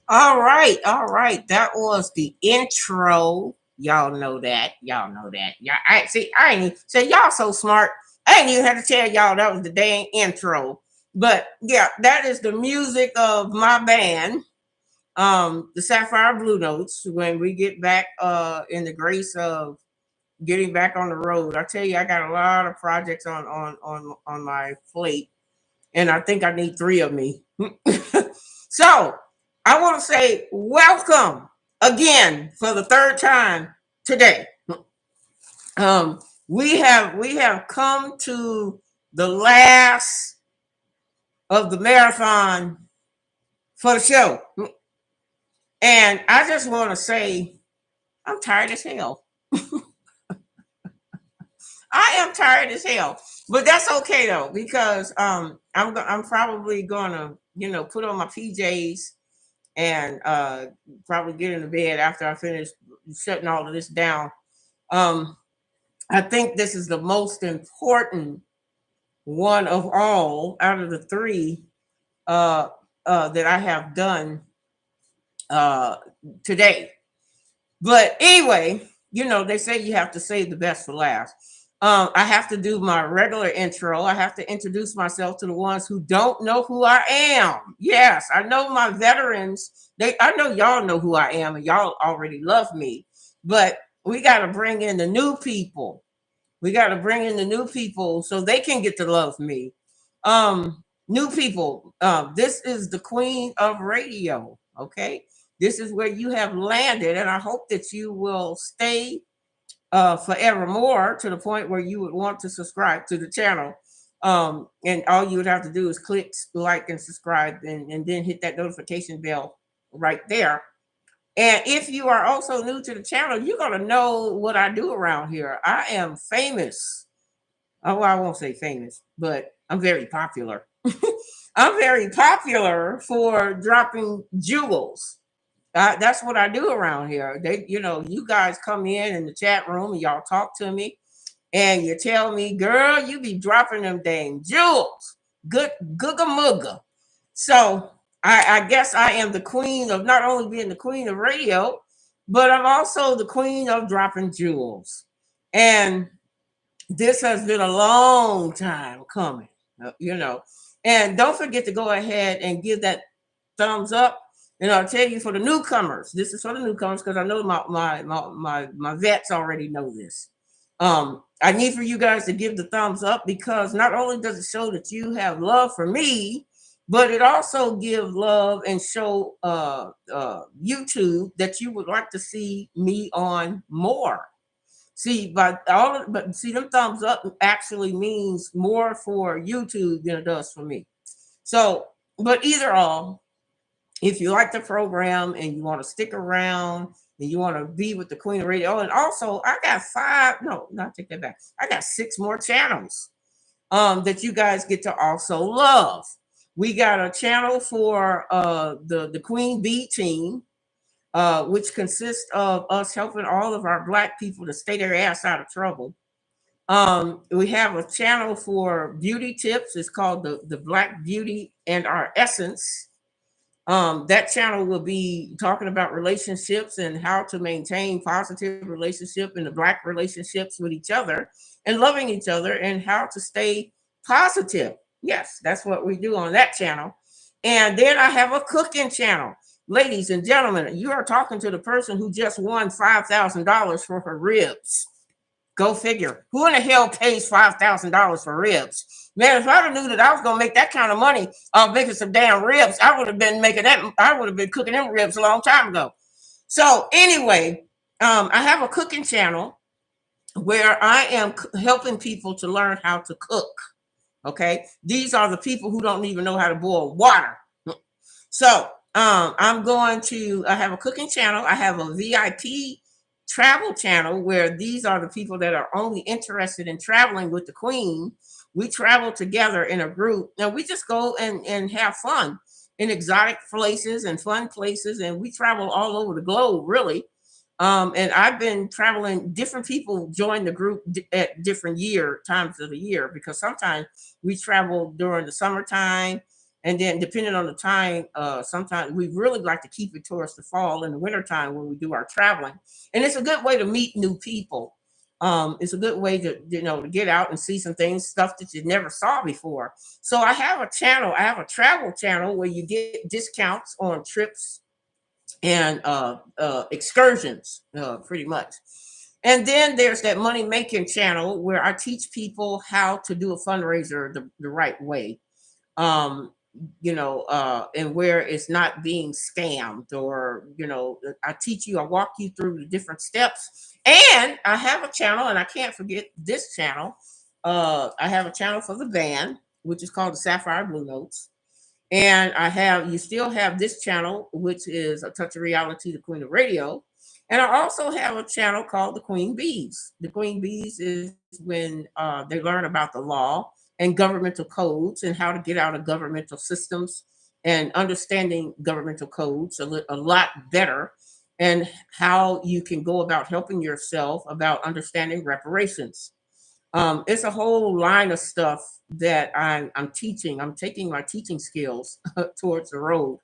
All right. That was the intro. Y'all know that. Y'all know that. Y'all, I see. I ain't say y'all so smart. I ain't even have to tell y'all that was the dang intro. But yeah, that is the music of my band, the Sapphire Blue Notes. When we get back, in the grace of getting back on the road, I tell you, I got a lot of projects on my plate, and I think I need three of me. So I want to say welcome again for the third time today. Um, we have come to the last of the marathon for the show, and I just want to say I'm tired as hell. I am tired as hell, but that's okay though because I'm probably gonna put on my PJs and probably get into bed after I finish shutting all of this down. Um, I think this is the most important one of all out of the three uh, that I have done uh, today. But anyway, they say you have to save the best for last. I have to do my regular intro. I have to introduce myself to the ones who don't know who I am. Yes, I know my veterans. I know y'all know who I am, and y'all already love me. But we got to bring in the new people. We got to bring in the new people so they can get to love me. New people. This is the queen of radio. Okay, this is where you have landed, and I hope that you will stay forevermore to the point where you would want to subscribe to the channel. And all you would have to do is click like and subscribe, and then hit that notification bell right there. And if you are also new to the channel, you're going to know what I do around here. I am famous. Oh, well, I won't say famous, but I'm very popular. I'm very popular for dropping jewels. That's what I do around here. You guys come in the chat room and y'all talk to me, and you tell me, "Girl, you be dropping them dang jewels, good googa mugga." So I guess I am the queen of not only being the queen of radio, but I'm also the queen of dropping jewels. And this has been a long time coming, you know. And don't forget to go ahead and give that thumbs up. And I'll tell you, for the newcomers, this is for the newcomers because I know my vets already know this. I need for you guys to give the thumbs up because not only does it show that you have love for me, but it also gives love and show YouTube that you would like to see me on more. See, but see, them thumbs up actually means more for YouTube than it does for me. So, but either all, if you like the program and you want to stick around and you want to be with the Queen of Radio, and also I got five, no, not take that back. I got six more channels that you guys get to also love. We got a channel for the Queen Bee team, which consists of us helping all of our Black people to stay their ass out of trouble. We have a channel for beauty tips. It's called the Black Beauty and Our Essence. That channel will be talking about relationships and how to maintain positive relationship in the Black relationships with each other and loving each other and how to stay positive. Yes, that's what we do on that channel. And then I have a cooking channel. Ladies and gentlemen, you are talking to the person who just won $5,000 for her ribs. Go figure. Who in the hell pays $5,000 for ribs? Man, if I knew that I was gonna make that kind of money making some damn ribs, I would have been making that. I would have been cooking them ribs a long time ago. So anyway, I have a cooking channel where I am helping people to learn how to cook. Okay, these are the people who don't even know how to boil water. So I'm going to. I have a cooking channel. I have a VIP travel channel where these are the people that are only interested in traveling with the Queen. We travel together in a group and we just go and have fun in exotic places and fun places. And we travel all over the globe, really. And I've been traveling, different people join the group at different times of the year, because sometimes we travel during the summertime. And then depending on the time, sometimes we really like to keep it towards the fall and the wintertime when we do our traveling. And it's a good way to meet new people. It's a good way to, to get out and see some things, stuff that you never saw before. So I have a channel. I have a travel channel where you get discounts on trips and excursions, pretty much. And then there's that money making channel where I teach people how to do a fundraiser the right way. Um, and where it's not being scammed, or, I teach you, I walk you through the different steps. And I have a channel, and I can't forget this channel. I have a channel for the band, which is called the Sapphire Blue Notes. And you still have this channel, which is A Touch of Reality, the Queen of Radio. And I also have a channel called the Queen Bees. The Queen Bees is when they learn about the law and governmental codes and how to get out of governmental systems and understanding governmental codes a lot better, and how you can go about helping yourself about understanding reparations. It's a whole line of stuff that I'm teaching. I'm taking my teaching skills towards the road.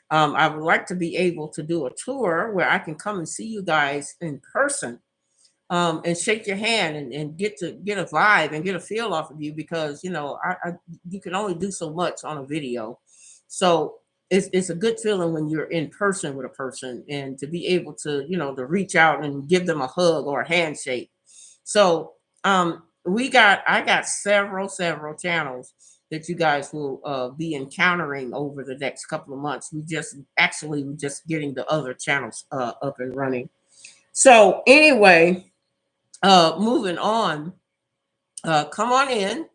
I would like to be able to do a tour where I can come and see you guys in person, and shake your hand and get a vibe and get a feel off of you, because you can only do so much on a video. So it's a good feeling when you're in person with a person, and to be able to to reach out and give them a hug or a handshake. So I got several channels that you guys will be encountering over the next couple of months. We're just getting the other channels up and running. So anyway, moving on. Come on in.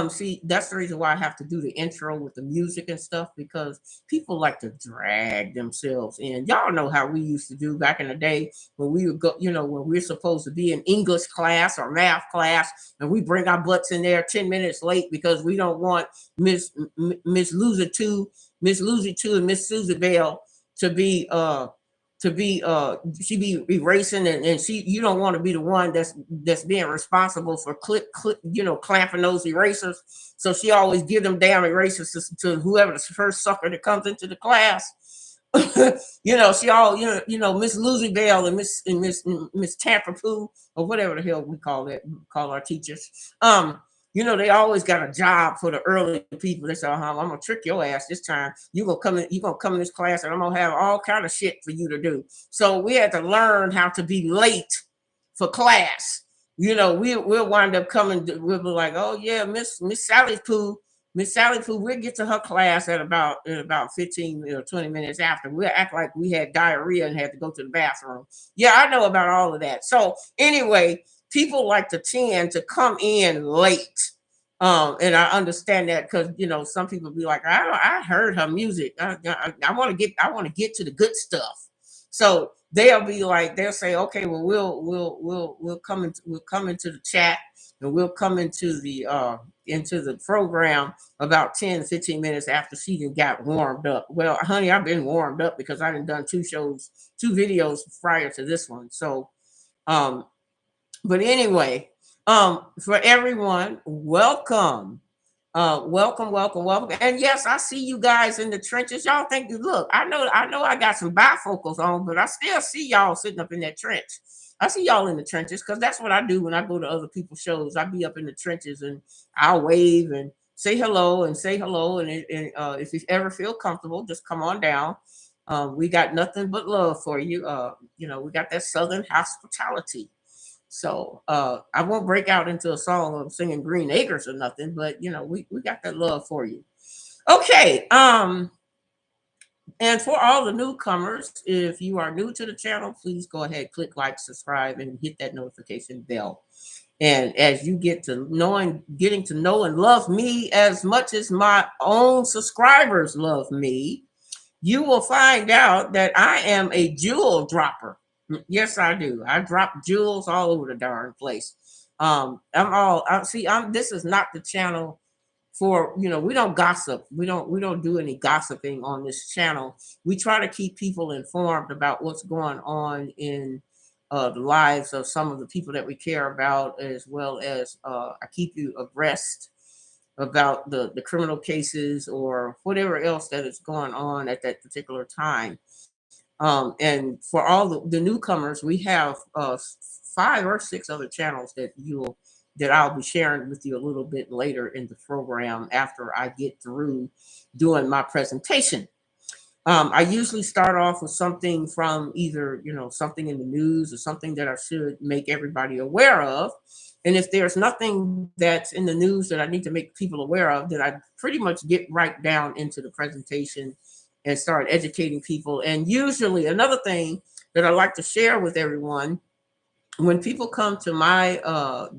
See, that's the reason why I have to do the intro with the music and stuff, because people like to drag themselves in. Y'all know how we used to do back in the day when we would go, when we're supposed to be in English class or math class, and we bring our butts in there 10 minutes late because we don't want Miss Loser Two, and Miss Susie Bell to be she be erasing, and you don't want to be the one that's being responsible for clamping those erasers. So she always give them damn erasers to whoever the first sucker that comes into the class. You know, she all Miss Lucy Bell and Miss Tampa Poo or whatever the hell we call our teachers. They always got a job for the early people. They say, I'm gonna trick your ass this time. You gonna come in this class and I'm gonna have all kind of shit for you to do. So we had to learn how to be late for class. We'll wind up coming. We'll be like, oh yeah, Miss Sally Pooh. Miss Sally Pooh, we'll get to her class at about 15 or 20 minutes after. We'll act like we had diarrhea and had to go to the bathroom. Yeah, I know about all of that. So anyway, people like to tend to come in late. And I understand that because some people be like, I heard her music. I want to get to the good stuff. So they'll say, okay, well we'll come into the chat and we'll come into the program about 10, 15 minutes after she done got warmed up. Well, honey, I've been warmed up because I done two videos prior to this one. So, but anyway, for everyone, welcome. Welcome. And yes, I see you guys in the trenches. Y'all think, look, I know I got some bifocals on, but I still see y'all sitting up in that trench. I see y'all in the trenches because that's what I do when I go to other people's shows. I be up in the trenches and I'll wave and say hello. And if you ever feel comfortable, just come on down. We got nothing but love for you. We got that Southern hospitality. So I won't break out into a song of singing Green Acres or nothing, but we got that love for you. Okay. And for all the newcomers, if you are new to the channel, please go ahead, click like, subscribe, and hit that notification bell. And as you getting to know and love me as much as my own subscribers love me, you will find out that I am a jewel dropper. Yes, I do. I drop jewels all over the darn place. This is not the channel for, we don't gossip. We don't do any gossiping on this channel. We try to keep people informed about what's going on in the lives of some of the people that we care about, as well as I keep you abreast about the criminal cases or whatever else that is going on at that particular time. And for all the newcomers, we have 5 or 6 other channels that I'll be sharing with you a little bit later in the program after I get through doing my presentation. I usually start off with something from either, something in the news or something that I should make everybody aware of. And if there's nothing that's in the news that I need to make people aware of, then I pretty much get right down into the presentation and start educating people. And usually another thing that I like to share with everyone, when people come to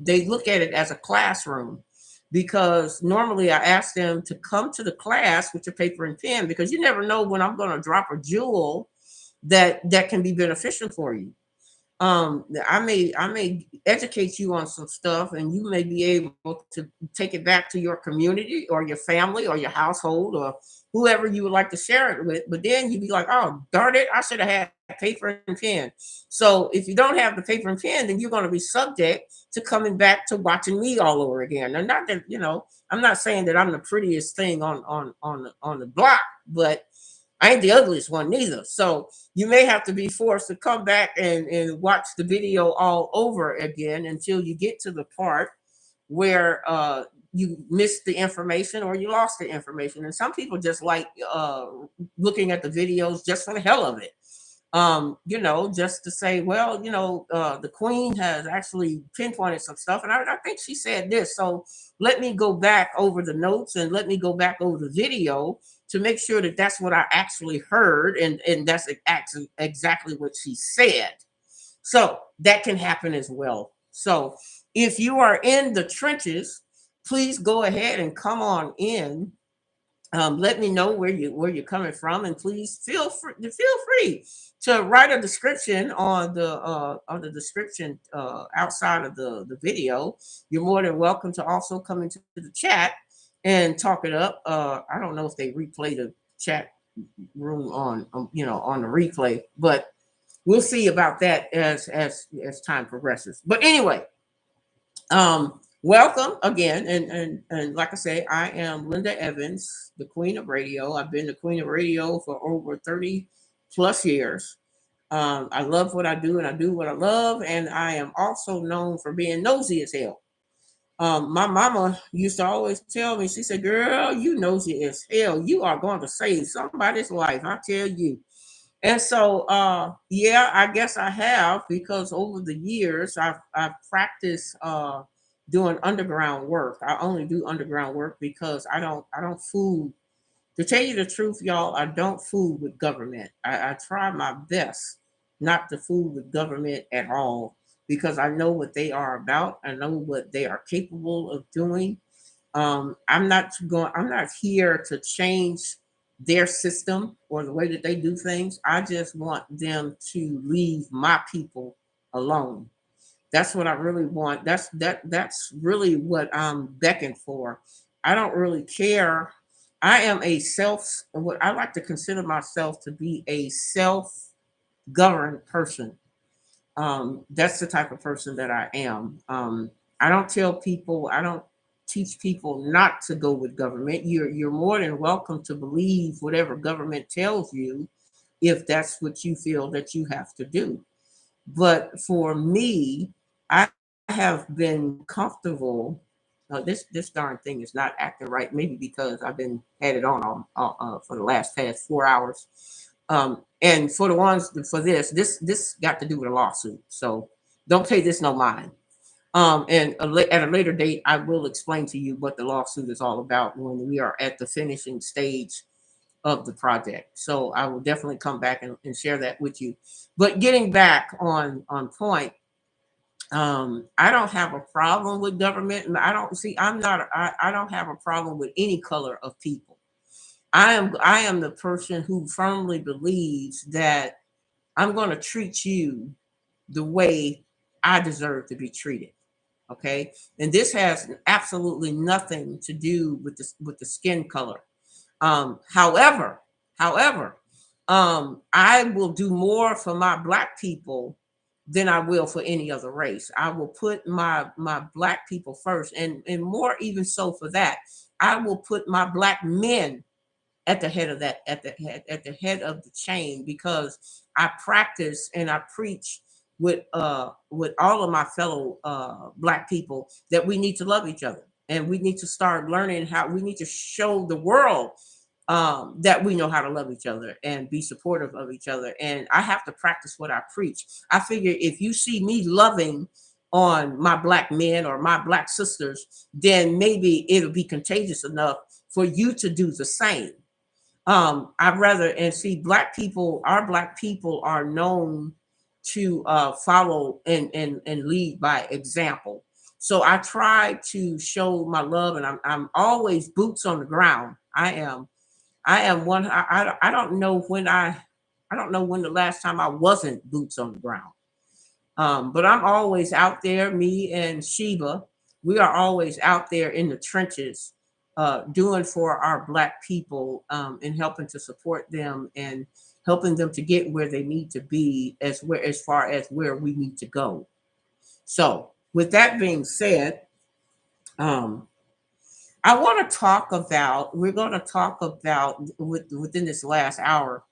they look at it as a classroom, because normally I ask them to come to the class with your paper and pen, because you never know when I'm going to drop a jewel that can be beneficial for you. I may educate you on some stuff, and you may be able to take it back to your community or your family or your household or whoever you would like to share it with. But then you'd be like, oh, darn it, I should have had paper and pen. So if you don't have the paper and pen, then you're going to be subject to coming back to watching me all over again. And not that, I'm not saying that I'm the prettiest thing on the block, but I ain't the ugliest one neither. So you may have to be forced to come back and watch the video all over again until you get to the part where you missed the information or you lost the information. And some people just like looking at the videos just for the hell of it. Just to say, well, the queen has actually pinpointed some stuff, and I think she said this. So let me go back over the notes and let me go back over the video to make sure that that's what I actually heard, and that's exactly what she said. So that can happen as well. So if you are in the trenches, please go ahead and come on in. Let me know where you're coming from, and please feel free to write a description on the description outside of the video. You're more than welcome to also come into the chat and talk it up. I don't know if they replay the chat room on on the replay, but we'll see about that as time progresses. But anyway, welcome again, and like I say, I am Linda Evans, the Queen of Radio. I've been the Queen of Radio for over plus years. I love what I do and I do what I love. And I am also known for being nosy as hell. My mama used to always tell me, she said, girl, you nosy as hell. You are going to save somebody's life. I tell you. And so, yeah, I guess I have because over the years I've practiced doing underground work. I only do underground work because I don't fool. To tell you the truth, y'all, I don't fool with government. I try my best not to fool with government at all because I know what they are about. I know what they are capable of doing. I'm not here to change their system or the way that they do things. I just want them to leave my people alone. That's what I really want. That's really what I'm beckoned for. I don't really care. I am a self what I like to consider myself to be a self-governed person. That's the type of person that I am. I don't tell people, I don't teach people not to go with government. You're more than welcome to believe whatever government tells you if that's what you feel that you have to do. But for me, I have been comfortable. This darn thing is not acting right. Maybe because I've been had it on for the last past 4 hours. And for the ones for this got to do with a lawsuit. So don't pay this no mind. At a later date, I will explain to you what the lawsuit is all about when we are at the finishing stage of the project. So I will definitely come back and share that with you. But getting back on point, I don't have a problem with government, and I don't see. I don't have a problem with any color of people. I am the person who firmly believes that I'm going to treat you the way I deserve to be treated. Okay, and this has absolutely nothing to do with the skin color. However, however, I will do more for my black people than I will for any other race. I will put my black people first, and more even so for that. I will put my black men at the head of that at the head of the chain because I practice and I preach with all of my fellow black people that we need to love each other and we need to start learning how we need to show the world that we know how to love each other and be supportive of each other. And I have to practice what I preach. I figure if you see me loving on my black men or my black sisters, then maybe it'll be contagious enough for you to do the same. I'd rather and see black people, our black people are known to follow and lead by example. So I try to show my love and I'm always boots on the ground. I am one. I don't know when I don't know when the last time I wasn't boots on the ground. But I'm always out there. Me and Sheba, we are always out there in the trenches, doing for our black people and helping to support them and helping them to get where they need to be as far as where we need to go. So, with that being said, um, I want to talk about. We're going to talk about within this last hour.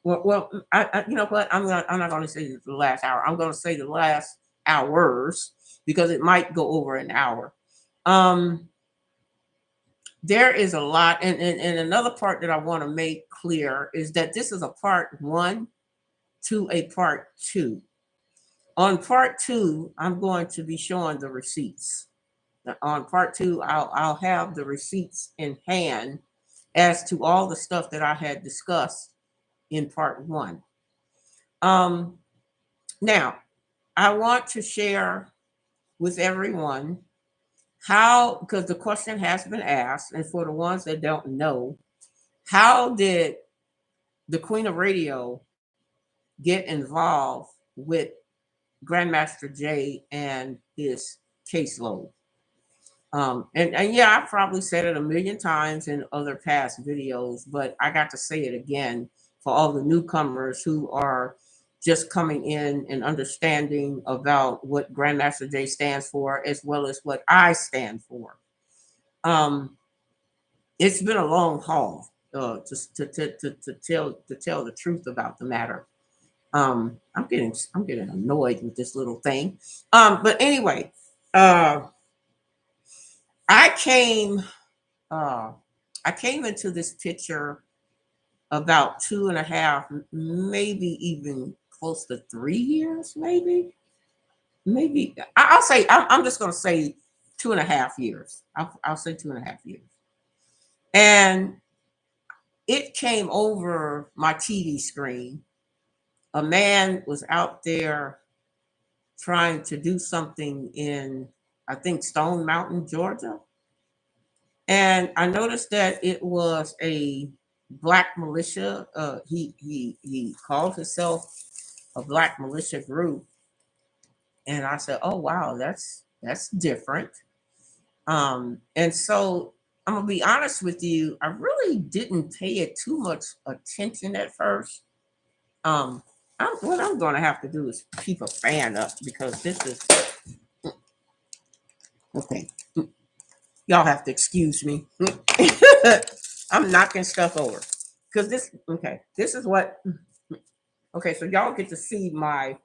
You know what? I'm not going to say the last hour. I'm going to say the last hours because it might go over an hour. Um, there is a lot, and another part that I want to make clear is that this is a part one to a part two. On part two, I'm going to be showing the receipts. On part two, I'll have the receipts in hand as to all the stuff that I had discussed in part one. Um, Now, I want to share with everyone how, because the question has been asked, and for the ones that don't know, how did the Queen of Radio get involved with Grandmaster Jay and his caseload? And yeah, I've probably said it a million times in other past videos, but I got to say it again for all the newcomers who are just coming in and understanding about what Grandmaster Jay stands for, as well as what I stand for. Um, it's been a long haul. just to tell the truth about the matter. I'm getting annoyed with this little thing. But anyway, uh, I came uh, I came into this picture about 2.5, maybe even close to 3 years, maybe I'll say I'm just gonna say 2.5 years. I'll say 2.5 years, and it came over my TV screen. A man was out there trying to do something in, I think, Stone Mountain, Georgia. And I noticed that it was a black militia. He called himself a black militia group, and I said, "Oh wow, that's different." And so I'm gonna be honest with you, I really didn't pay it too much attention at first. Um, what I'm gonna have to do is keep a fan up because this is okay. Y'all have to excuse me. I'm knocking stuff over because this. Okay, this is what. Okay, so y'all get to see my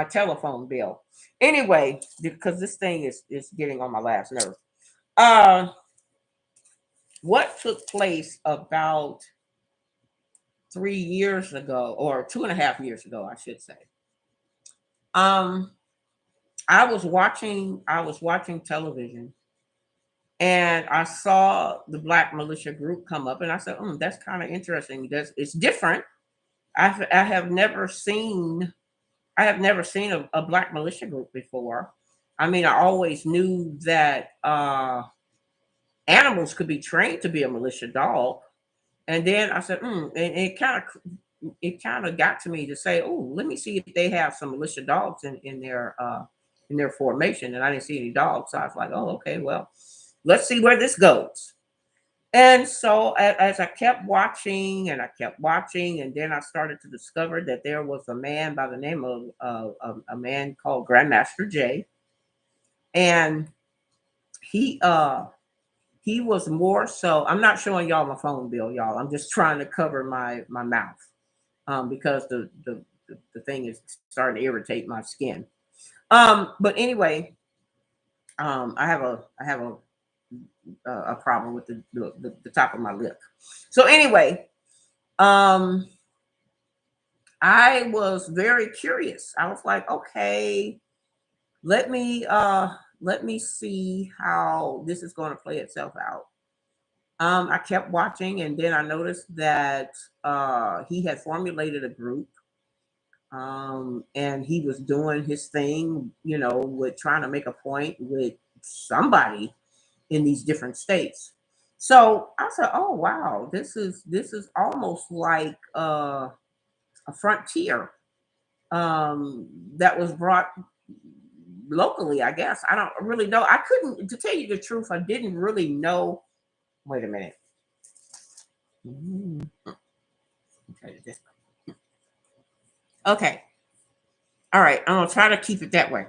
telephone bill. Anyway, because this thing is getting on my last nerve. Uh, what took place about 3 years ago, or 2.5 years ago, I should say. Um, I was watching television, and I saw the Black Militia Group come up, and I said, "That's kind of interesting. It's different. I have never seen a Black Militia Group before. I mean, I always knew that animals could be trained to be a militia dog, and then I said, and it kind of got to me to say, oh, let me see if they have some militia dogs in their formation, and I didn't see any dogs, so I was like, oh, okay, well, let's see where this goes." And so as I kept watching and I kept watching, and then I started to discover that there was a man by the name of a man called Grandmaster Jay, and he he was more so. I'm not showing y'all my phone bill, y'all. I'm just trying to cover my mouth because the thing is starting to irritate my skin. But anyway, I have a problem with the top of my lip. So anyway, um, I was very curious. I was like, okay, let me uh let me see how this is going to play itself out. I kept watching, and then I noticed that he had formulated a group, and he was doing his thing, with trying to make a point with somebody in these different states. So I said, "Oh wow, this is almost like a frontier that was brought locally, I guess. I don't really know. I couldn't, to tell you the truth, I didn't really know. Wait a minute. Mm, okay, okay. All right. I'm gonna try to keep it that way.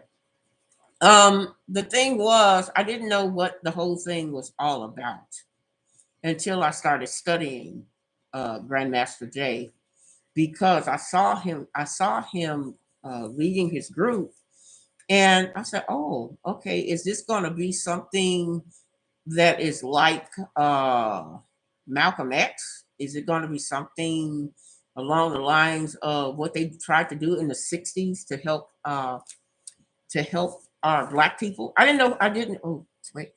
The thing was, I didn't know what the whole thing was all about until I started studying Grandmaster Jay, because I saw him leading his group, and I said, "Oh, okay, is this going to be something that is like Malcolm X? Is it going to be something along the lines of what they tried to do in the '60s to help our black people?" I didn't know. I didn't. Oh, wait.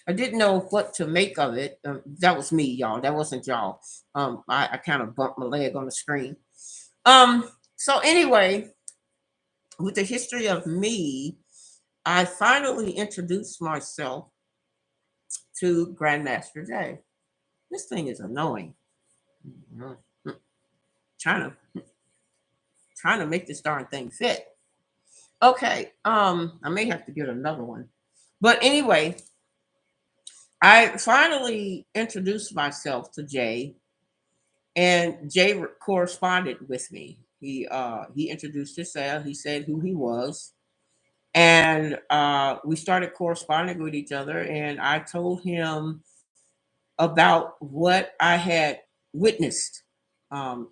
I didn't know what to make of it. That was me, y'all. That wasn't y'all. I kind of bumped my leg on the screen. So anyway, with the history of me, I finally introduced myself to Grandmaster Jay. This thing is annoying. Mhm. Trying to trying to make this darn thing fit. Okay. I may have to get another one. But anyway, I finally introduced myself to Jay, and Jay corresponded with me. He introduced himself. He said who he was, and we started corresponding with each other. And I told him about what I had witnessed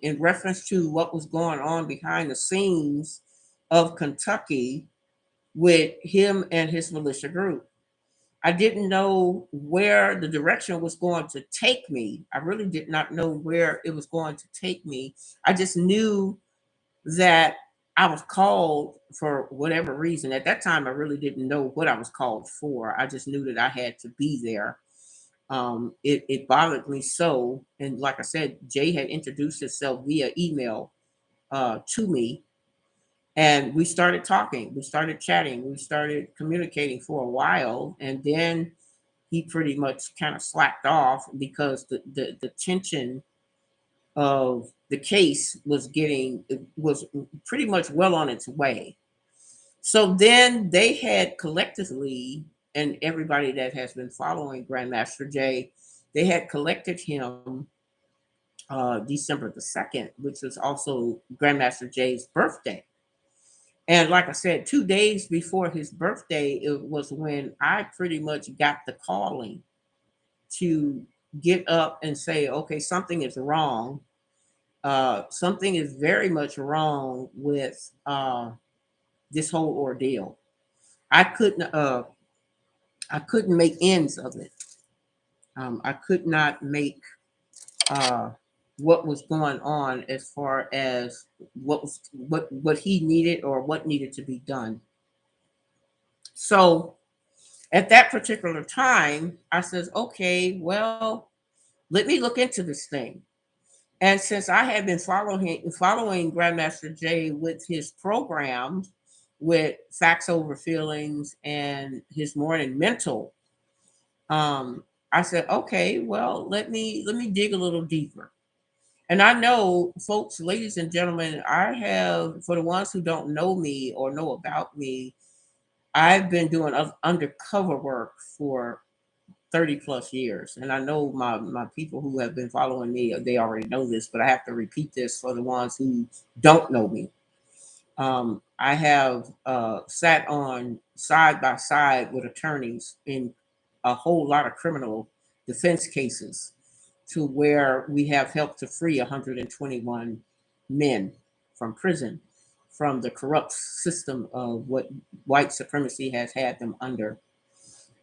in reference to what was going on behind the scenes of Kentucky with him and his militia group. I didn't know where the direction was going to take me. I really did not know where it was going to take me. I just knew that I was called for whatever reason. At that time, I really didn't know what I was called for. I just knew that I had to be there. It bothered me so. And like I said, Jay had introduced himself via email to me, and we started talking. We started chatting. We started communicating for a while. And then he pretty much kind of slacked off because the tension of the case was pretty much well on its way. So then they had collectively, and everybody that has been following Grandmaster Jay, they had collected him December the 2nd, which was also Grandmaster Jay's birthday. And like I said, 2 days before his birthday, it was when I pretty much got the calling to get up and say, okay, something is wrong. Something is very much wrong with this whole ordeal. I couldn't I couldn't make ends of it. I could not make uh, what was going on as far as what he needed or what needed to be done. So at that particular time, I says, okay, well, let me look into this thing. And since I had been following Grandmaster Jay with his programs, with Facts Over Feelings and his Morning Mental, um, I said, okay, well, let me dig a little deeper. And I know, folks, ladies and gentlemen, I have, for the ones who don't know me or know about me, I've been doing undercover work for 30 plus years. And I know my people who have been following me, they already know this, but I have to repeat this for the ones who don't know me. I have sat on side by side with attorneys in a whole lot of criminal defense cases to where we have helped to free 121 men from prison from the corrupt system of what white supremacy has had them under.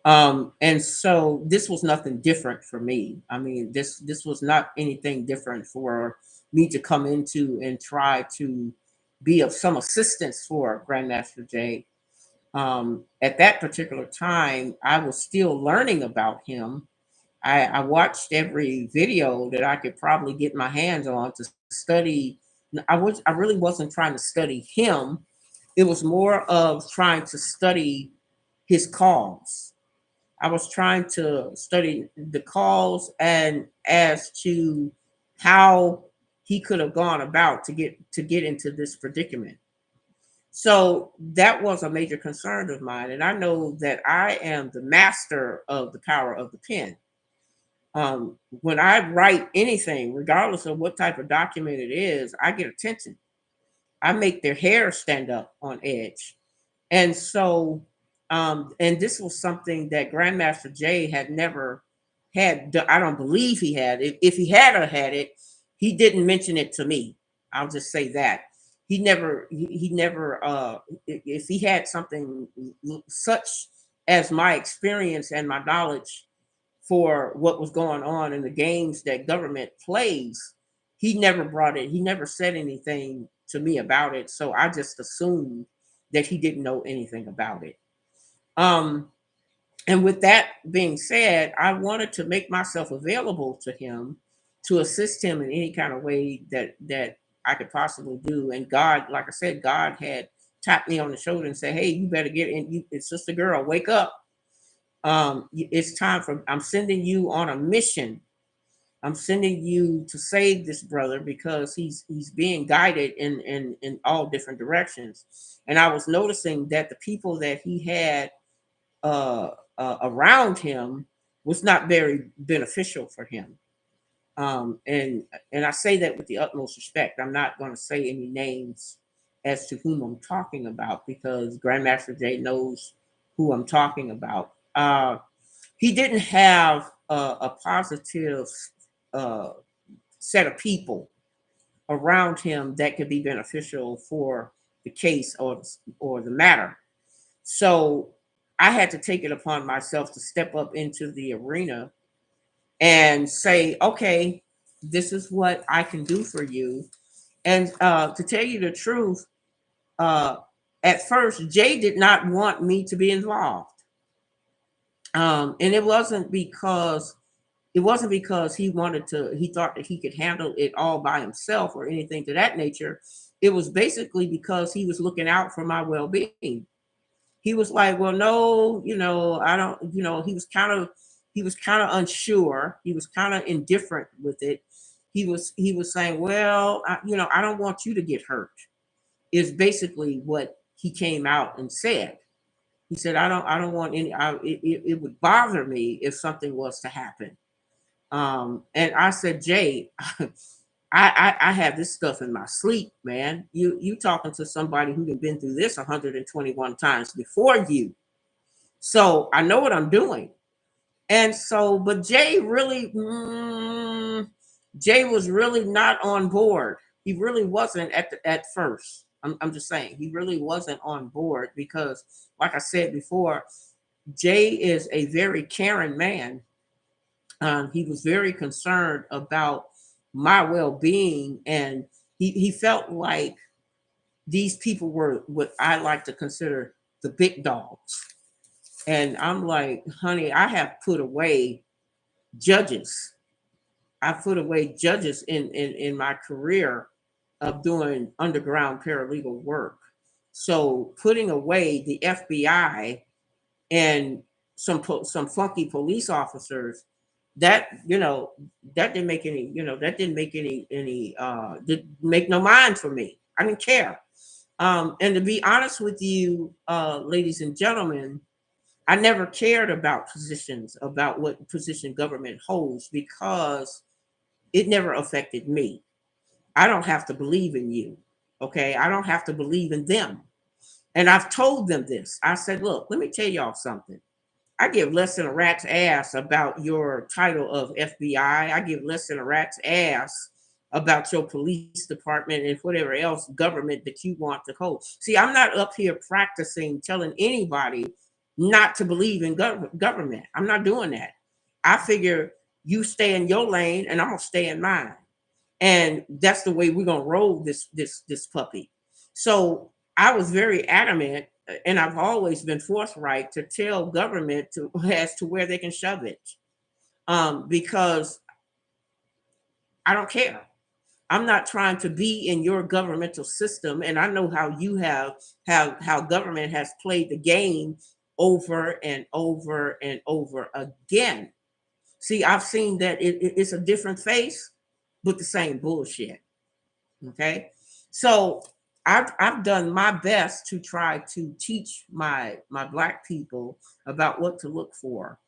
And so this was nothing different for me. I mean, this was not anything different for me to come into and try to be of some assistance for Grandmaster Jay. At that particular time, I was still learning about him. I watched every video that I could probably get my hands on to study. I really wasn't trying to study him. It was more of trying to study his cause. I was trying to study the cause and as to how he could have gone about to get into this predicament. So that was a major concern of mine, and I know that I am the master of the power of the pen. When I write anything, regardless of what type of document it is, I get attention. I make their hair stand up on edge. And so, and this was something that Grandmaster Jay had never had. I don't believe he had it. If he had or had it, he didn't mention it to me. I'll just say that he never. If he had something such as my experience and my knowledge for what was going on in the games that government plays, he never brought it. He never said anything to me about it. So I just assumed that he didn't know anything about it. Um, and with that being said, I wanted to make myself available to him to assist him in any kind of way that I could possibly do. And God, like I said, God had tapped me on the shoulder and said, "Hey, you better get in. It's sister girl, wake up. It's time for. I'm sending you on a mission. I'm sending you to save this brother because he's being guided in all different directions." And I was noticing that the people that he had around him was not very beneficial for him. And I say that with the utmost respect. I'm not going to say any names as to whom I'm talking about because Grandmaster Jay knows who I'm talking about. He didn't have a positive uh, set of people around him that could be beneficial for the case or the matter. So I had to take it upon myself to step up into the arena and say, okay, this is what I can do for you. And to tell you the truth, uh, at first, Jay did not want me to be involved. And it wasn't because he thought that he could handle it all by himself or anything to that nature. It was basically because he was looking out for my well-being. He was like, well, no, I don't, he was kind of unsure. He was kind of indifferent with it. He was saying, well, I don't want you to get hurt, is basically what he came out and said. He said, I don't want any, it would bother me if something was to happen. And I said, Jay, I have this stuff in my sleep, man. You talking to somebody who's been through this 121 times before you. So I know what I'm doing. And so, but Jay was really not on board. He really wasn't at first. I'm just saying he really wasn't on board because, like I said before, Jay is a very caring man. He was very concerned about my well-being, and he felt like these people were what I like to consider the big dogs. And I'm like, honey, I have put away judges. I put away judges in my career of doing underground paralegal work. So putting away the FBI and some funky police officers, that that didn't make any that didn't make any didn't make no mind for me. I didn't care. And to be honest with you, ladies and gentlemen, I never cared about positions, about what position government holds, because it never affected me. I don't have to believe in you. Okay. I don't have to believe in them. And I've told them this. I said, look, let me tell y'all something. I give less than a rat's ass about your title of FBI. I give less than a rat's ass about your police department and whatever else government that you want to hold. See, I'm not up here practicing telling anybody not to believe in government. I'm not doing that. I figure you stay in your lane and I'm gonna stay in mine, and that's the way we're gonna roll this puppy. So I was very adamant, and I've always been forthright to tell government as to where they can shove it, because I don't care. I'm not trying to be in your governmental system, and I know how you have how government has played the game over and over and over again. See, I've seen that it's a different face, but the same bullshit. Okay, so I've done my best to try to teach my black people about what to look for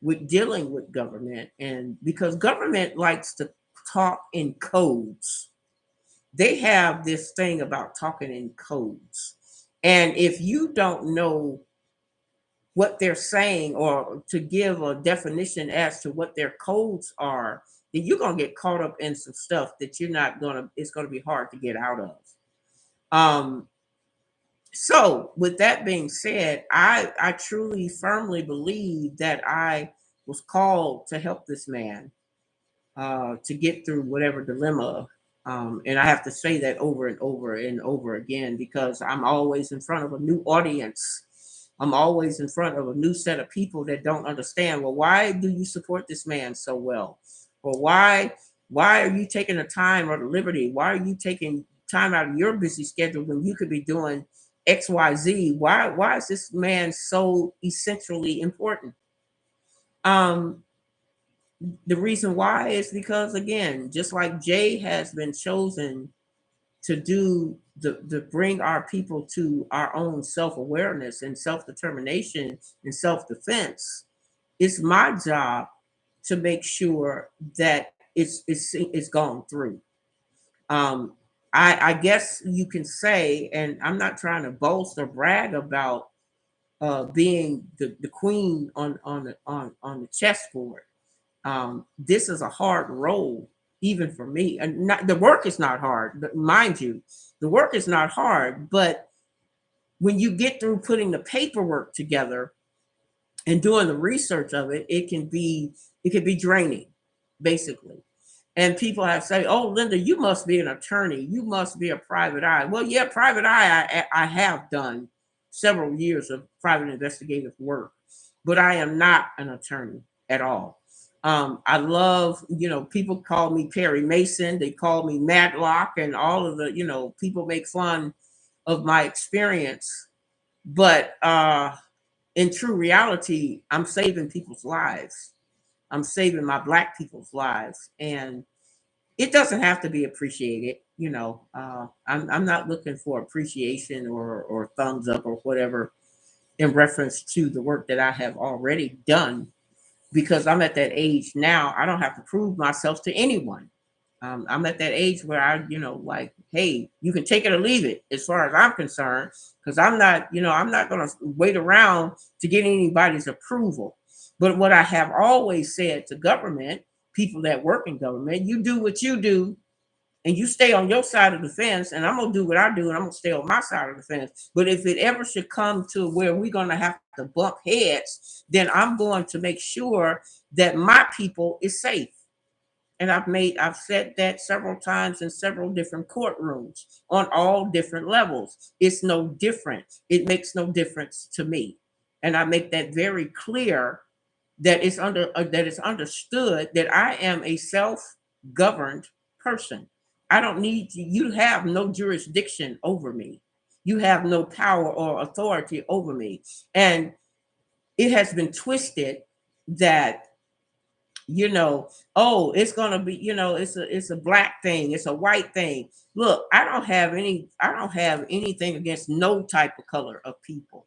with dealing with government, and because government likes to talk in codes. They have this thing about talking in codes, and if you don't know what they're saying or to give a definition as to what their codes are, then you're gonna get caught up in some stuff that you're not gonna. It's gonna be hard to get out of. Um, so, with that being said, I truly firmly believe that I was called to help this man to get through whatever dilemma. And I have to say that over and over and over again because I'm always in front of a new audience. I'm always in front of a new set of people that don't understand. Well, why do you support this man so well? Or why are you taking the time or the liberty? Why are you taking time out of your busy schedule when you could be doing XYZ? Why is this man so essentially important? Um, the reason why is because, again, just like Jay has been chosen to do the bring our people to our own self-awareness and self-determination and self-defense, it's my job to make sure that it's gone through. um I guess you can say, and I'm not trying to boast or brag about being the queen on the chessboard. This is a hard role, even for me. And not, the work is not hard, but mind you, the work is not hard. But when you get through putting the paperwork together and doing the research of it, it can be draining, basically. And people have said, "Oh, Linda, you must be an attorney. You must be a private eye." Well, yeah, private eye. I have done several years of private investigative work, but I am not an attorney at all. I love, people call me Perry Mason. They call me Matlock, and all of the, people make fun of my experience. But in true reality, I'm saving people's lives. I'm saving my Black people's lives, and it doesn't have to be appreciated. I'm not looking for appreciation or thumbs up or whatever in reference to the work that I have already done, because I'm at that age now. I don't have to prove myself to anyone. I'm at that age where like, hey, you can take it or leave it, as far as I'm concerned, because I'm not going to wait around to get anybody's approval. But what I have always said to government, people that work in government, you do what you do, and you stay on your side of the fence, and I'm gonna do what I do, and I'm gonna stay on my side of the fence. But if it ever should come to where we're gonna have to bump heads, then I'm going to make sure that my people is safe. And I've said that several times in several different courtrooms on all different levels. It's no different. It makes no difference to me. And I make that very clear, that it's understood that I am a self-governed person. I don't need you have no jurisdiction over me. You have no power or authority over me. And it has been twisted that, oh, it's gonna be, it's a Black thing, it's a white thing. Look, I don't have anything against no type of color of people.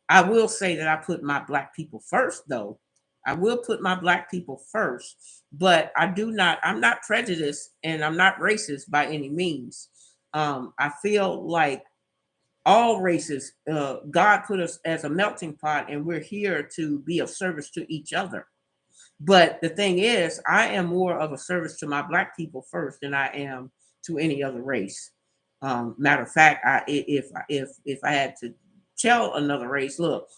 I will say that I put my Black people first, though. I will put my Black people first, but I'm not prejudiced, and I'm not racist by any means. I feel like all races, God put us as a melting pot, and we're here to be of service to each other. But the thing is, I am more of a service to my Black people first than I am to any other race. Matter of fact, if I had to tell another race, look,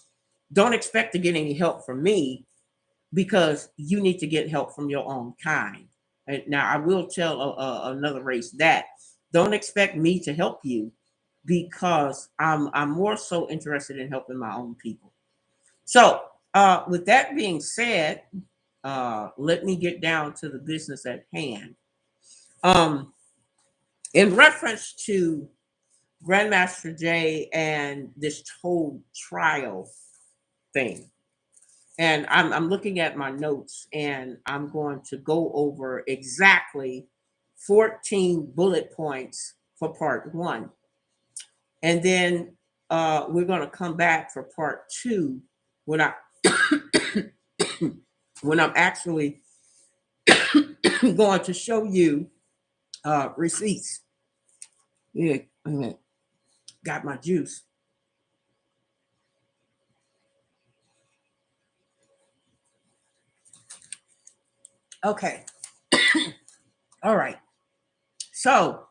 don't expect to get any help from me, because you need to get help from your own kind. And now I will tell another race that don't expect me to help you, because I'm more so interested in helping my own people. So, with that being said, let me get down to the business at hand. Um, in reference to Grandmaster Jay and this whole trial thing, and I'm looking at my notes, and I'm going to go over exactly 14 bullet points for part one. And then we're going to come back for part two, when I when I'm actually going to show you receipts. Yeah, got my juice. Okay. All right. So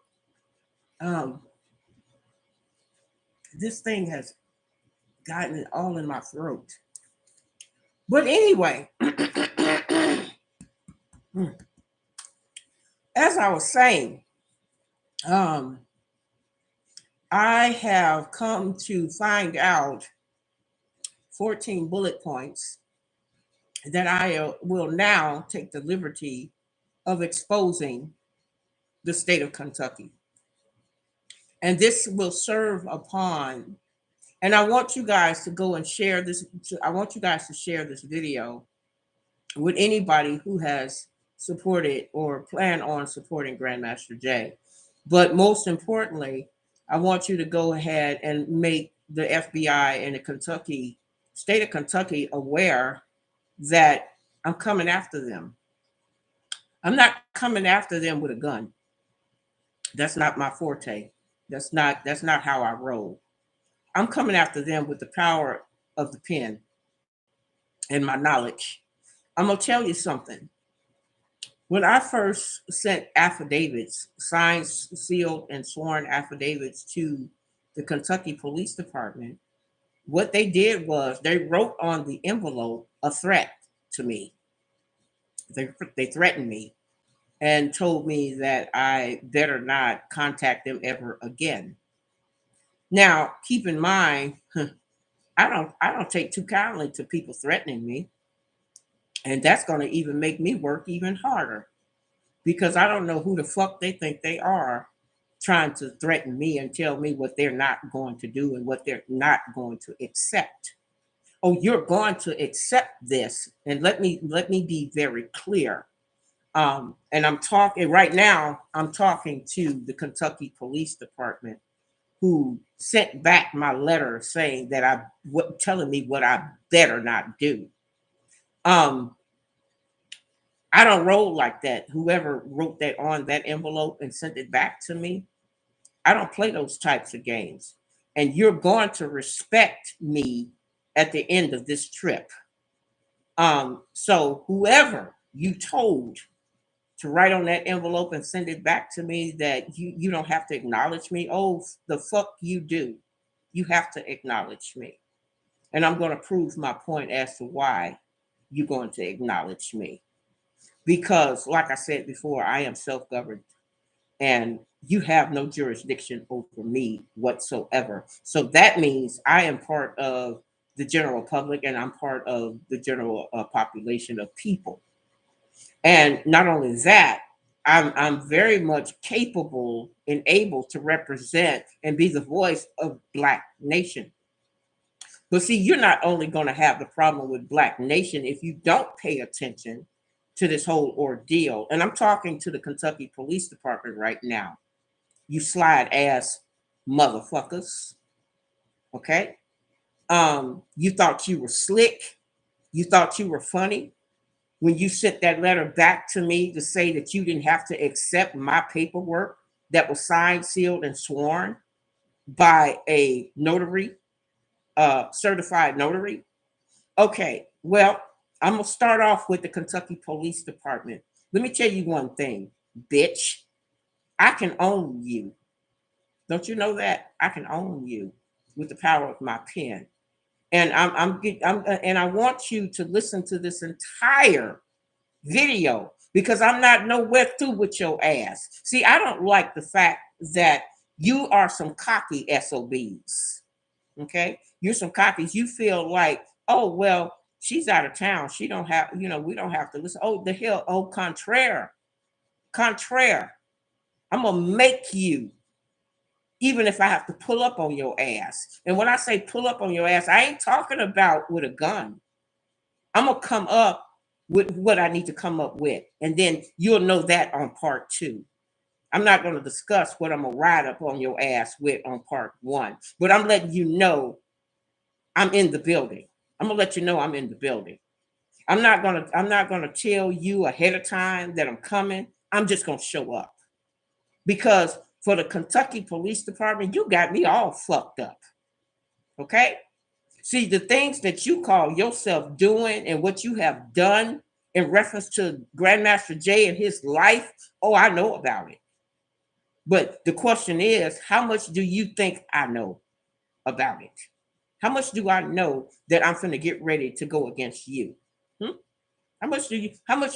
um, this thing has gotten it all in my throat. But anyway, as I was saying, um, I have come to find out 14 bullet points that I will now take the liberty of exposing the state of Kentucky. And this will serve upon, and I want you guys to go and share this. I want you guys to share this video with anybody who has supported or plan on supporting Grandmaster Jay. But most importantly, I want you to go ahead and make the FBI and the state of Kentucky aware that I'm coming after them. I'm not coming after them with a gun. That's not my forte. That's not how I roll. I'm coming after them with the power of the pen and my knowledge. I'm gonna tell you something. When I first sent affidavits, signed, sealed, and sworn affidavits to the Kentucky Police Department, what they did was they wrote on the envelope a threat to me. They threatened me and told me that I better not contact them ever again. Now, keep in mind, I don't take too kindly to people threatening me, and that's going to even make me work even harder because I don't know who the fuck they think they are trying to threaten me and tell me what they're not going to do and what they're not going to accept. Oh, you're going to accept this. And let me be very clear. And I'm talking right now, I'm talking to the Kentucky Police Department who sent back my letter saying that telling me what I better not do. Um, I don't roll like that. Whoever wrote that on that envelope and sent it back to me, I don't play those types of games. And you're going to respect me at the end of this trip. So whoever you told to write on that envelope and send it back to me that you don't have to acknowledge me. Oh, the fuck you do. You have to acknowledge me. And I'm going to prove my point as to why you're going to acknowledge me. Because, like I said before, I am self governed and you have no jurisdiction over me whatsoever. So that means I am part of the general public and I'm part of the general population of people. And not only that, I'm very much capable and able to represent and be the voice of Black Nation. But see, you're not only going to have the problem with Black Nation if you don't pay attention to this whole ordeal. And I'm talking to the Kentucky Police Department right now. You slide ass motherfuckers. Okay. You thought you were slick. You thought you were funny when you sent that letter back to me to say that you didn't have to accept my paperwork that was signed, sealed, and sworn by a notary, certified notary. Okay, well, I'm gonna start off with the Kentucky Police Department. Let me tell you one thing, bitch. I can own you. Don't you know that? I can own you with the power of my pen. And and I want you to listen to this entire video because I'm not nowhere through with your ass. See, I don't like the fact that you are some cocky SOBs. Okay, you're some cockies. You feel like, oh well, she's out of town. She don't have, we don't have to listen. Oh the hell, oh contraire, contraire. I'm gonna make you, even if I have to pull up on your ass. And when I say pull up on your ass, I ain't talking about with a gun. I'm gonna come up with what I need to come up with, and then you'll know that on part two. I'm not gonna discuss what I'm gonna ride up on your ass with on part one, but I'm letting you know I'm in the building. I'm gonna let you know I'm in the building. I'm not gonna tell you ahead of time that I'm coming. I'm just gonna show up because for the Kentucky Police Department, you got me all fucked up. Okay. See, the things that you call yourself doing and what you have done in reference to Grandmaster Jay and his life, oh, I know about it. But the question is, how much do you think I know about it? How much do I know that I'm finna get ready to go against you? Hmm? How much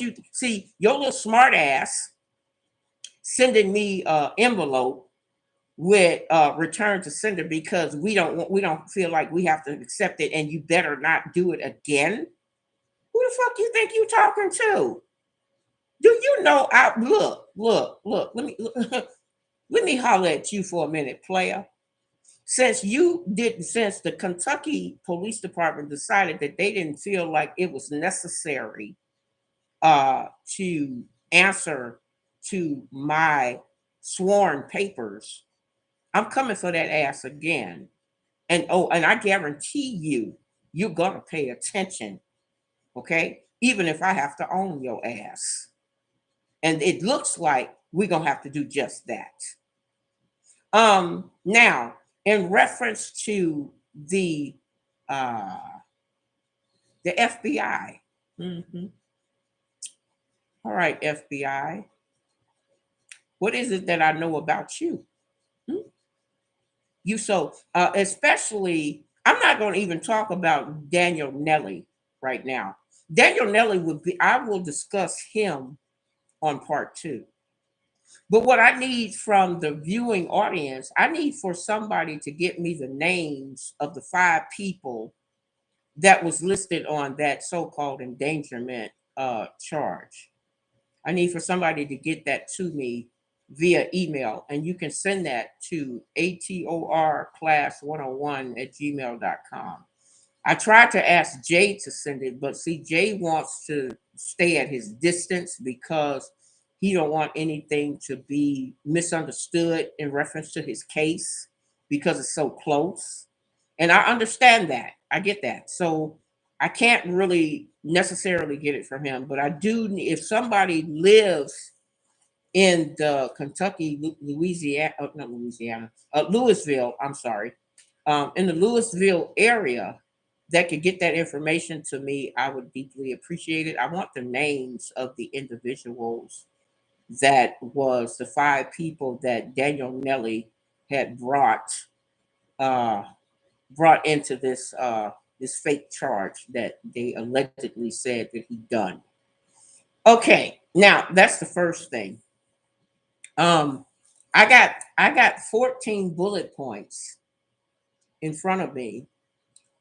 you see your little smart ass sending me envelope with return to sender because we don't feel like we have to accept it and you better not do it again. Who the fuck you think you talking to? Do you know I look, let me holler at you for a minute, player. Since the Kentucky Police Department decided that they didn't feel like it was necessary to answer to my sworn papers, I'm coming for that ass again. And I guarantee you're gonna pay attention, okay? Even if I have to own your ass. And it looks like we're gonna have to do just that. Now, in reference to uh the FBI, mhm, All right, FBI. What is it that I know about you? Hmm? You so especially I'm not going to even talk about Daniel Nelly right now. Daniel Nelly would be I will discuss him on part 2. But what I need from the viewing audience, I need for somebody to get me the names of the 5 people that was listed on that so-called endangerment charge. I need for somebody to get that to me via email, and you can send that to atorclass101@gmail.com. I tried to ask Jay to send it, but see, Jay wants to stay at his distance because he don't want anything to be misunderstood in reference to his case because it's so close. And I understand that. I get that. So I can't really necessarily get it from him, but I do. If somebody lives in the Kentucky, Louisiana, not Louisiana, Louisville, I'm sorry, in the Louisville area that could get that information to me, I would deeply appreciate it. I want the names of the individuals that was the 5 people that Daniel Nelly had uh, brought into this fake charge that they allegedly said that he done. Okay, now that's the first thing. Um, I got 14 bullet points in front of me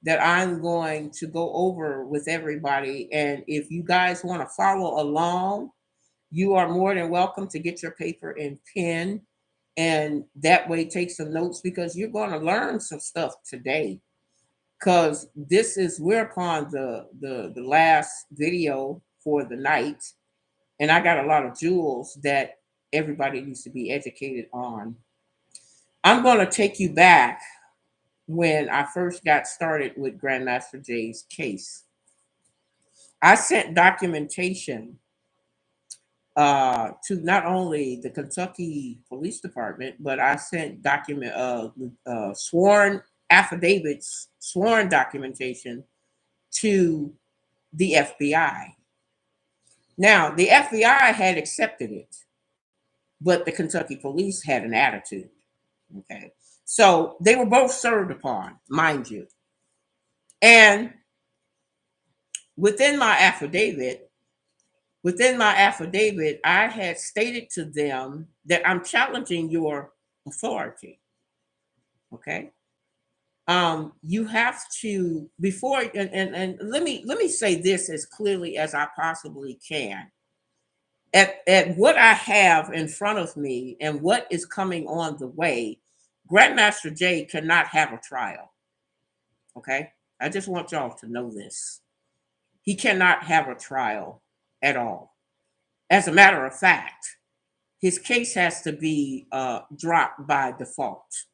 that I'm going to go over with everybody. And if you guys want to follow along, you are more than welcome to get your paper and pen. And that way take some notes because you're going to learn some stuff today. Because this is we're upon the last video for the night. And I got a lot of jewels that everybody needs to be educated on. I'm going to take you back when I first got started with Grandmaster Jay's case. I sent documentation to not only the Kentucky Police Department, but I sent sworn affidavits, sworn documentation to the FBI. Now, the FBI had accepted it, but the Kentucky police had an attitude. Okay. So they were both served upon, mind you. And within my affidavit, I had stated to them that I'm challenging your authority. Okay. You have to before and let me say this as clearly as I possibly can. At what I have in front of me and what is coming on the way, Grandmaster Jay cannot have a trial. Okay. I just want y'all to know this. He cannot have a trial at all. As a matter of fact, his case has to be dropped by default.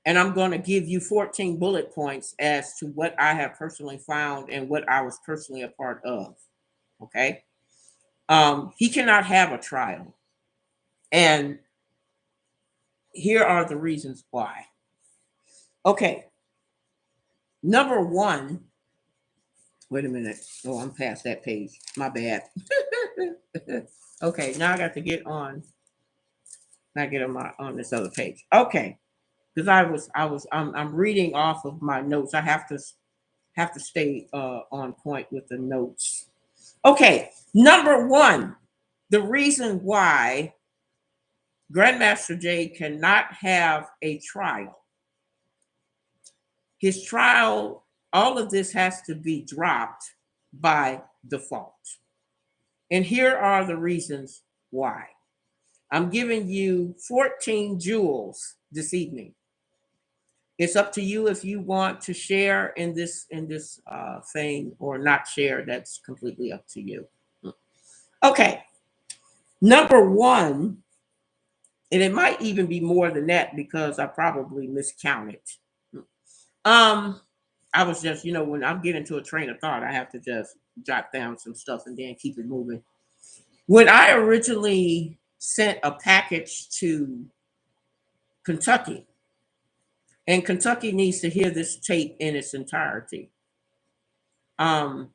And I'm going to give you 14 bullet points as to what I have personally found and what I was personally a part of. Okay. He cannot have a trial. And here are the reasons why. Okay. Number one, wait a minute. Oh, I'm past that page. My bad. Okay, now I got to get on. Not get on this other page. Okay, because I'm reading off of my notes. I have to stay on point with the notes. Okay, number one, the reason why Grandmaster Jay cannot have a trial. His trial, all of this has to be dropped by default. And here are the reasons why. I'm giving you 14 jewels this evening. It's up to you if you want to share in this thing or not share. That's completely up to you. Okay, number one, and it might even be more than that because I probably miscounted. Um, I was just, when I'm getting to a train of thought, I have to just jot down some stuff and then keep it moving. When I originally sent a package to Kentucky, and Kentucky needs to hear this tape in its entirety. Um,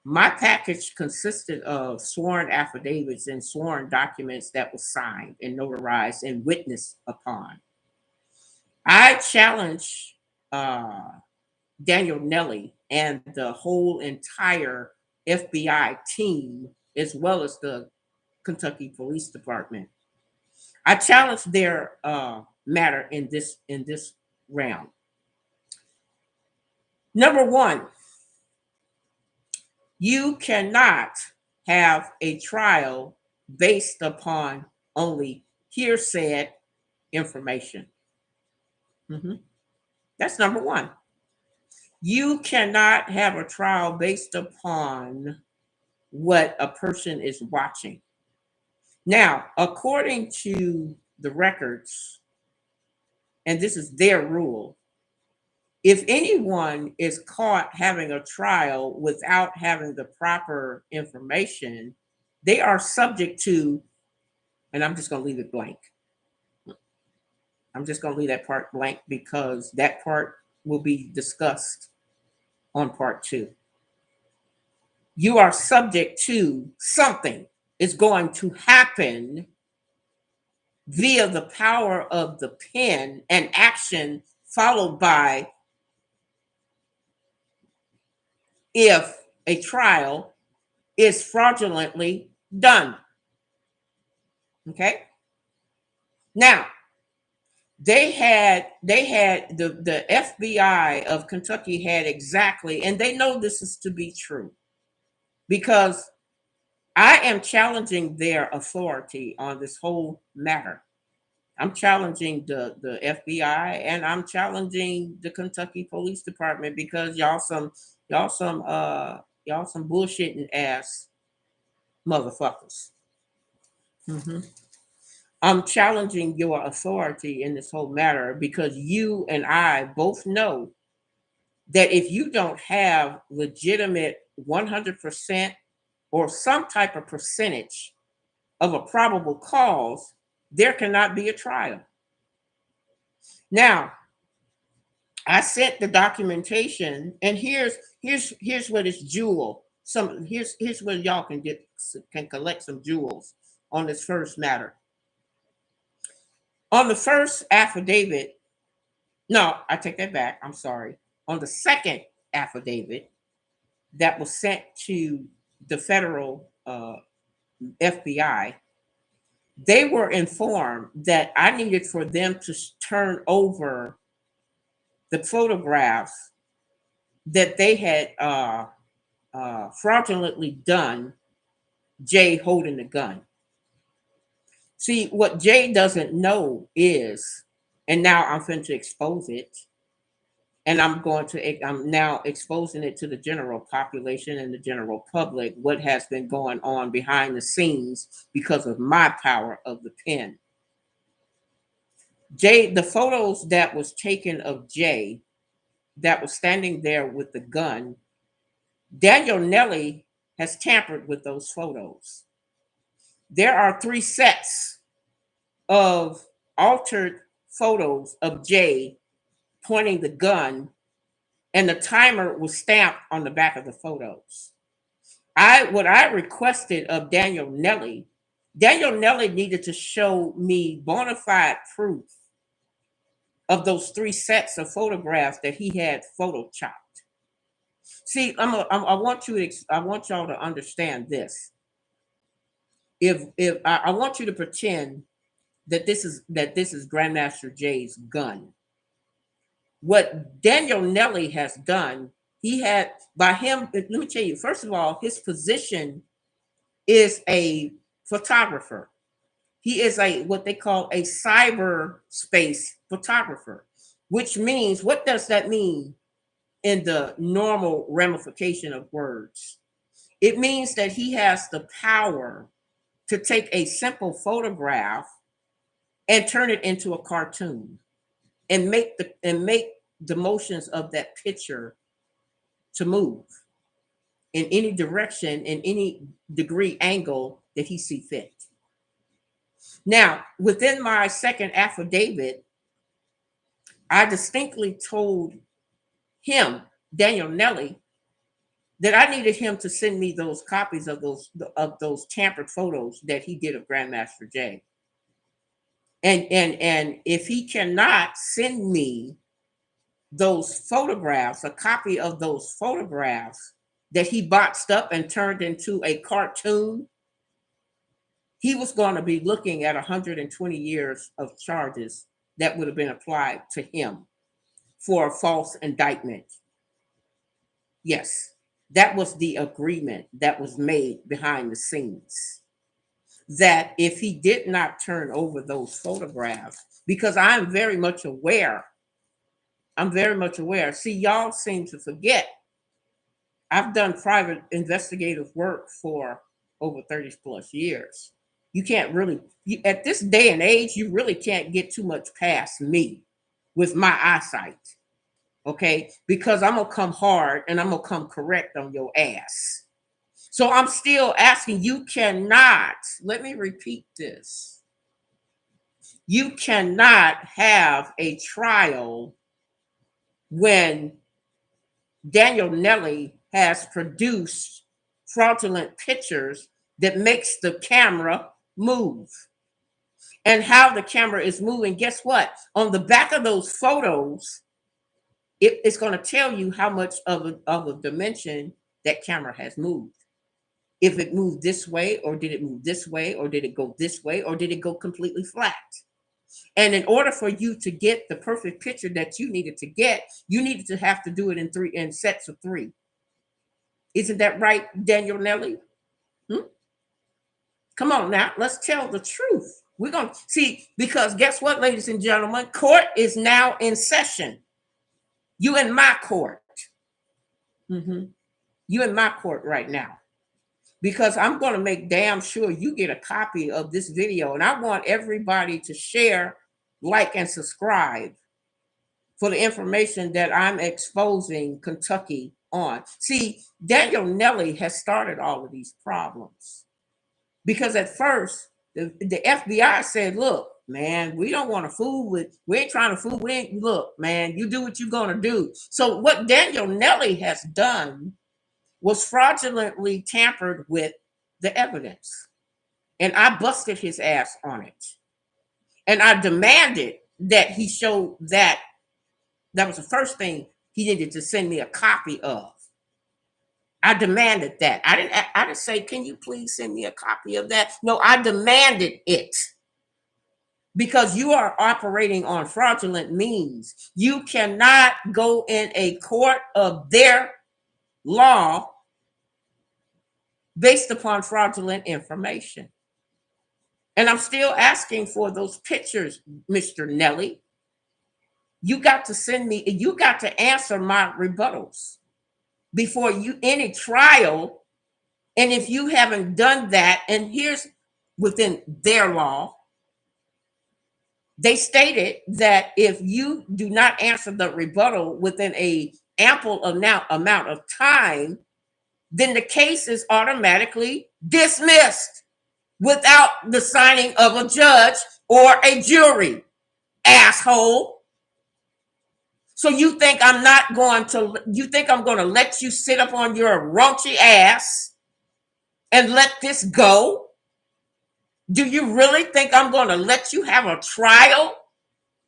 My package consisted of sworn affidavits and sworn documents that were signed and notarized and witnessed upon. I challenge uh, Daniel Nelly and the whole entire FBI team, as well as the Kentucky Police Department. I challenge their matter in this round. Number one, you cannot have a trial based upon only hearsay information. Mhm. That's number one. You cannot have a trial based upon what a person is watching. Now, according to the records, and this is their rule, if anyone is caught having a trial without having the proper information, they are subject to, and I'm just going to leave it blank. I'm just going to leave that part blank because that part will be discussed on part two. You are subject to something is going to happen via the power of the pen and action, followed by if a trial is fraudulently done. Okay. Now, the FBI of Kentucky had exactly, and they know this is to be true because I am challenging their authority on this whole matter. I'm challenging the FBI and I'm challenging the Kentucky Police Department because y'all some bullshitting ass motherfuckers. Mhm. I'm challenging your authority in this whole matter because you and I both know that if you don't have legitimate 100% or some type of percentage of a probable cause, there cannot be a trial. Now, I sent the documentation, and here's what is jewel. Here's where y'all can collect some jewels on this first matter. On the first affidavit, no, I take that back. I'm sorry. On the second affidavit that was sent to the federal FBI, they were informed that I needed for them to turn over the photographs that they had fraudulently done Jay holding the gun. See, what Jay doesn't know is, and now I'm going to expose it, and I'm now exposing it to the general population and the general public, what has been going on behind the scenes because of my power of the pen. Jay, the photos that was taken of Jay that was standing there with the gun, Daniel Nelly has tampered with those photos. There are 3 sets of altered photos of Jay pointing the gun, and the timer was stamped on the back of the photos. What I requested of Daniel Nelly needed to show me bona fide proof of those 3 sets of photographs that he had photoshopped. See, I want y'all to understand this. If I want you to pretend that this is Grandmaster Jay's gun. What Daniel Nelly has done, he had by him. Let me tell you. First of all, his position is a photographer. He is a what they call a cyberspace photographer, which means, what does that mean in the normal ramification of words? It means that he has the power to take a simple photograph and turn it into a cartoon and make the motions of that picture to move in any direction, in any degree angle that he see fit. Now, within my second affidavit, I distinctly told him, Daniel Nelly, that I needed him to send me those copies of those tampered photos that he did of Grandmaster Jay. And if he cannot send me those photographs, a copy of those photographs that he boxed up and turned into a cartoon, he was going to be looking at 120 years of charges that would have been applied to him for a false indictment. Yes, that was the agreement that was made behind the scenes. That if he did not turn over those photographs, because I'm very much aware, See, y'all seem to forget. I've done private investigative work for over 30 plus years. You can't really, at this day and age, you really can't get too much past me with my eyesight. Okay, because I'm gonna come hard and I'm gonna come correct on your ass. So I'm still asking, you cannot, let me repeat this. You cannot have a trial when Daniel Nelly has produced fraudulent pictures that makes the camera move. And how the camera is moving, guess what? On the back of those photos, it's going to tell you how much of a dimension that camera has moved. If it moved this way, or did it move this way, or did it go this way, or did it go completely flat? And in order for you to get the perfect picture that you needed to get, you needed to have to do it in sets of 3. Isn't that right, Daniel Nelly? Come on now, let's tell the truth. We're going to see, because guess what, ladies and gentlemen? Court is now in session. You in my court. You in my court right now. Because I'm going to make damn sure you get a copy of this video. And I want everybody to share, like, and subscribe for the information that I'm exposing Kentucky on. See, Daniel Nelly has started all of these problems. Because at first, the FBI said, look, man, we don't want to fool with, we ain't trying to fool. Look, man, you do what you're going to do. So what Daniel Nelly has done was fraudulently tampered with the evidence. And I busted his ass on it. And I demanded that he show that. That was the first thing he needed to send me a copy of. I demanded that. I didn't say, can you please send me a copy of that? No, I demanded it. Because you are operating on fraudulent means. You cannot go in a court of their law based upon fraudulent information. And I'm still asking for those pictures, Mr. Nelly. You got to send me, you got to answer my rebuttals before you any trial. And if you haven't done that, and here's within their law, they stated that if you do not answer the rebuttal within a ample amount of time, then the case is automatically dismissed without the signing of a judge or a jury, asshole. So you think I'm going to let you sit up on your raunchy ass and let this go? Do you really think I'm going to let you have a trial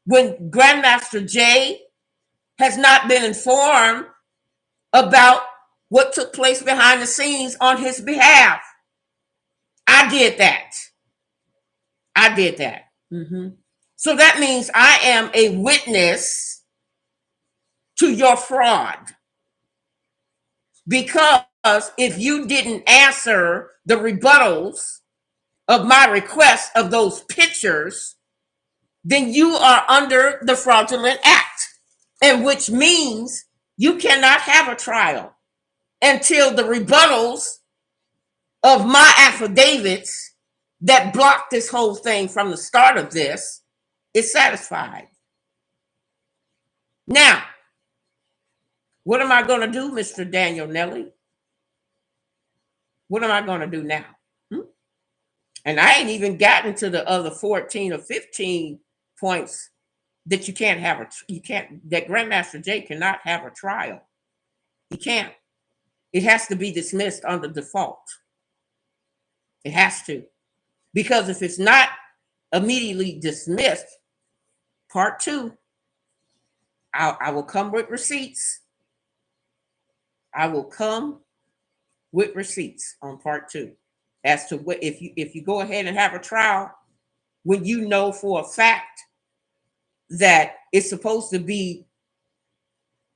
when Grandmaster Jay has not been informed about what took place behind the scenes on his behalf? I did that. So that means I am a witness to your fraud. Because if you didn't answer the rebuttals of my request of those pictures, then you are under the fraudulent act, and which means you cannot have a trial until the rebuttals of my affidavits that blocked this whole thing from the start of this is satisfied. Now, what am I going to do, Mr. Daniel Nelly? What am I going to do now? And I ain't even gotten to the other 14 or 15 points that that Grandmaster Jay cannot have a trial. He can't. it has to be dismissed under default. It has to. Because if it's not immediately dismissed, part two, I will come with receipts. I will come with receipts on part two as to what if you go ahead and have a trial when you know for a fact that it's supposed to be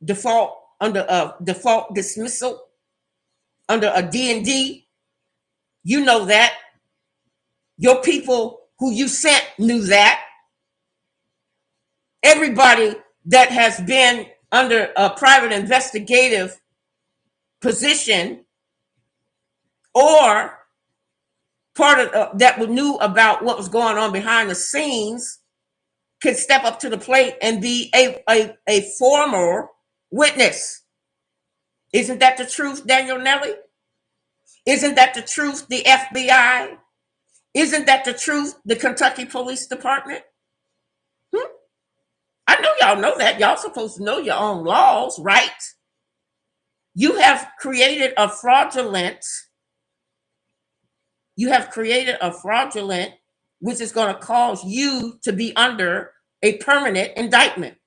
default under a default dismissal under a D&D. You know that. Your people who you sent knew that. Everybody that has been under a private investigative position or part of that knew about what was going on behind the scenes can step up to the plate and be a former witness. Isn't that the truth, Daniel Nelly? Isn't that the truth, the FBI? Isn't that the truth, the Kentucky Police Department? I know y'all know that. Y'all supposed to know your own laws, right? You have created a fraudulent, which is going to cause you to be under a permanent indictment.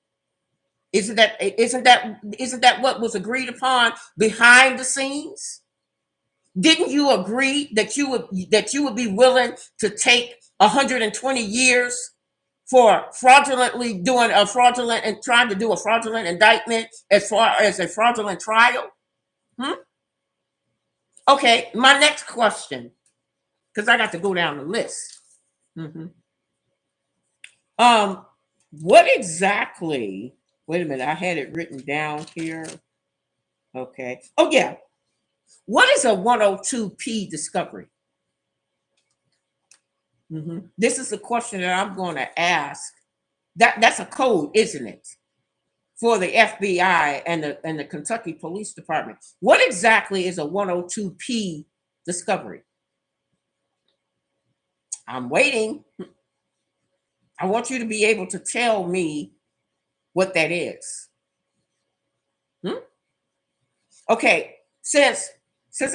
Isn't that what was agreed upon behind the scenes? Didn't you agree that you would be willing to take 120 years for fraudulently doing a fraudulent and trying to do a fraudulent indictment as far as a fraudulent trial? Okay, my next question, because I got to go down the list. What exactly? Wait a minute, I had it written down here. Okay. Oh yeah. What is a 102P discovery? This is a question that I'm going to ask. That's a code, isn't it? For the FBI and the Kentucky Police Department. What exactly is a 102P discovery? I'm waiting. I want you to be able to tell me what that is. Okay, since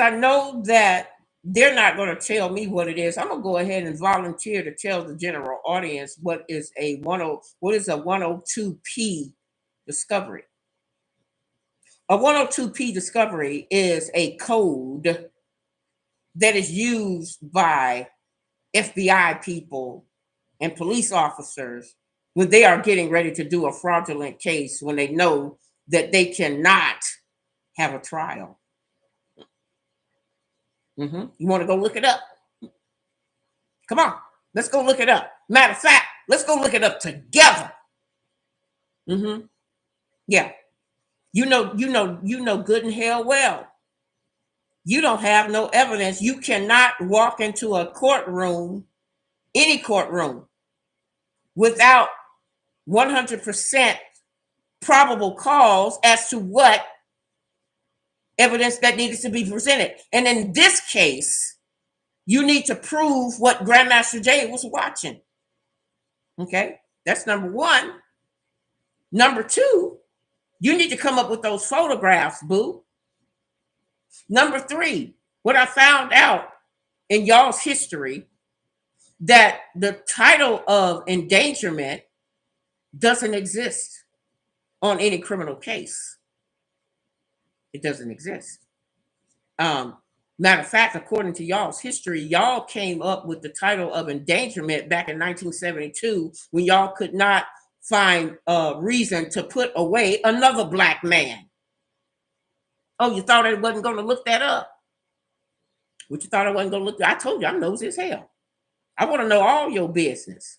I know that they're not going to tell me what it is, I'm going to go ahead and volunteer to tell the general audience what is a 102P discovery. A 102P discovery is a code that is used by FBI people and police officers when they are getting ready to do a fraudulent case, when they know that they cannot have a trial. You want to go look it up? Come on, let's go look it up. Matter of fact, let's go look it up together. Yeah. You know good and hell well. You don't have no evidence. You cannot walk into a courtroom, any courtroom, without 100% probable cause as to what evidence that needed to be presented. And in this case, you need to prove what Grandmaster Jay was watching. Okay, that's number one. Number two, you need to come up with those photographs, boo. Number three, what I found out in y'all's history, that the title of endangerment doesn't exist on any criminal case. It doesn't exist. Matter of fact, according to y'all's history, y'all came up with the title of endangerment back in 1972 when y'all could not find a reason to put away another black man. Oh, you thought I wasn't going to look that up? What you thought I wasn't going to look at? I told you I'm nosy as hell. I want to know all your business.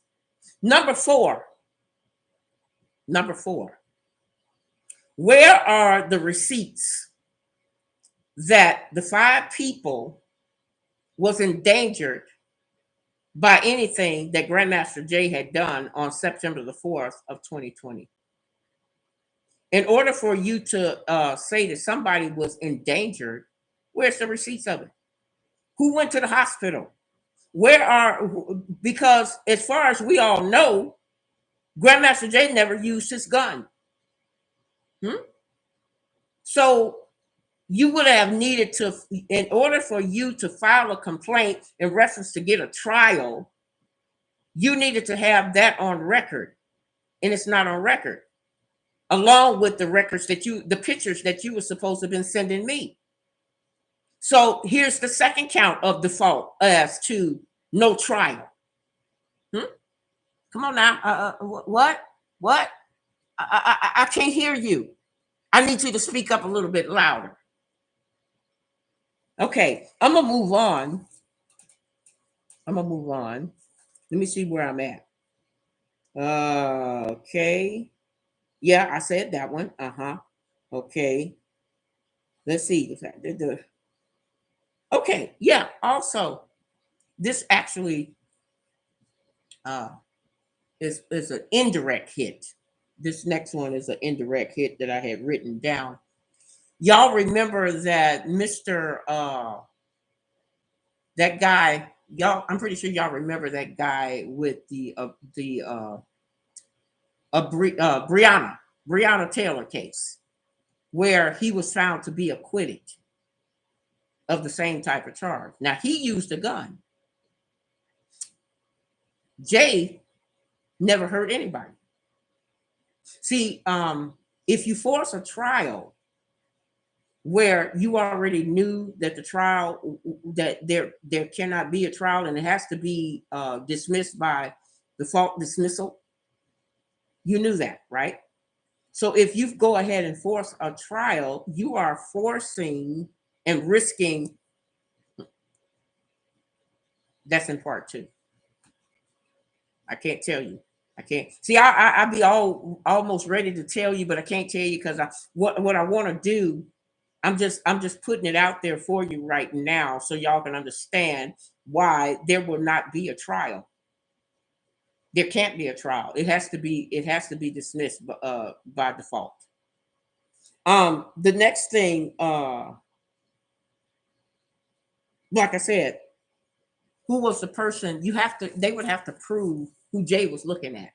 Number four. Where are the receipts that the 5 people was endangered by anything that Grandmaster Jay had done on September the 4th of 2020? In order for you to say that somebody was endangered, where's the receipts of it? Who went to the hospital? Because as far as we all know, Grandmaster Jay never used his gun. So you would have needed to, in order for you to file a complaint in reference to get a trial, you needed to have that on record, and it's not on record, along with the records the pictures that you were supposed to have been sending me. So here's the second count of default as to no trial. Come on now. What? What? I can't hear you. I need you to speak up a little bit louder. Okay, I'm gonna move on. Let me see where I'm at. Okay. Yeah, I said that one. Okay. Let's see. Okay. Yeah. Also, this actually is an indirect hit. This next one is an indirect hit that I had written down. Y'all remember that that guy, I'm pretty sure y'all remember that guy with the Breonna Taylor case, where he was found to be acquitted of the same type of charge. Now, he used a gun. Jay never hurt anybody. See, if you force a trial where you already knew that that there cannot be a trial and it has to be dismissed by default dismissal, you knew that, right? So if you go ahead and force a trial, you are forcing and risking. That's in part two. I can't tell you. I can't see. I be almost ready to tell you, but I can't tell you because what I want to do. I'm just putting it out there for you right now, so y'all can understand why there will not be a trial. There can't be a trial. It has to be dismissed by default. The next thing, like I said, who was the person? They would have to prove who Jay was looking at.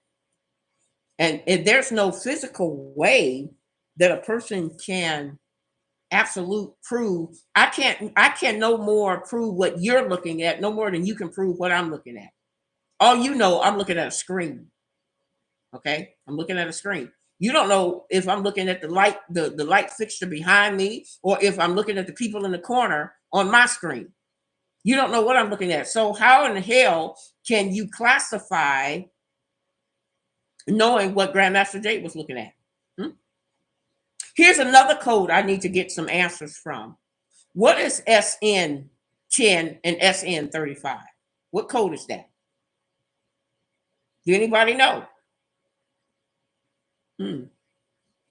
And if there's no physical way that a person can absolute prove, I can no more prove what you're looking at, no more than you can prove what I'm looking at. All you know, I'm looking at a screen. Okay, I'm looking at a screen. You don't know if I'm looking at the light fixture behind me, or if I'm looking at the people in the corner on my screen. You don't know what I'm looking at. So how in the hell can you classify knowing what Grandmaster Jay was looking at? Here's another code I need to get some answers from. What is SN10 and SN35? What code is that? Do anybody know?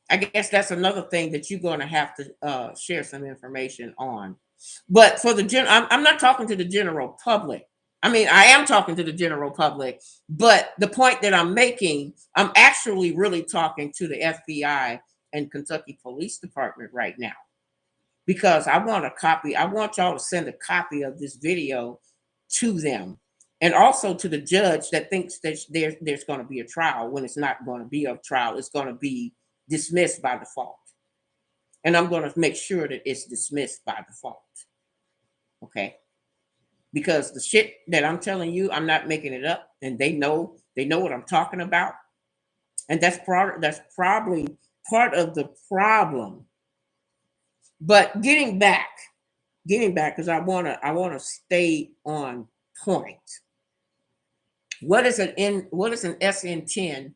I guess that's another thing that you're going to have to share some information on. But for I'm not talking to the general public. I mean, I am talking to the general public, but the point that I'm making, I'm actually really talking to the FBI and Kentucky Police Department right now, because I want y'all to send a copy of this video to them, and also to the judge that thinks that there's going to be a trial when it's not going to be a trial. It's going to be dismissed by default. And I'm going to make sure that it's dismissed by default. Okay? Because the shit that I'm telling you, I'm not making it up, and they know what I'm talking about. And that's probably part of the problem. But getting back, because I wanna stay on point. What is an SN10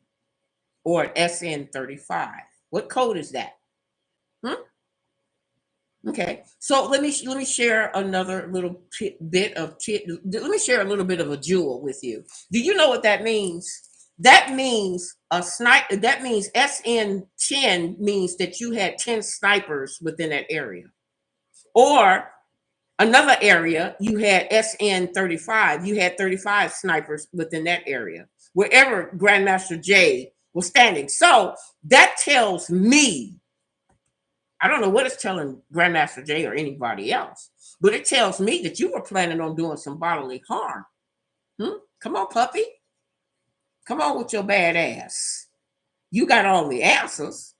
or an SN35? What code is that? Okay, so let me share another little bit of let me share a little bit of a jewel with you. Do you know what that means? That means a sniper. That means SN10 means that you had 10 snipers within that area, or another area you had SN35. You had 35 snipers within that area, wherever Grandmaster Jay was standing. So that tells me, I don't know what it's telling Grandmaster Jay or anybody else, but it tells me that you were planning on doing some bodily harm. Come on, puppy. Come on with your bad ass. You got all the answers.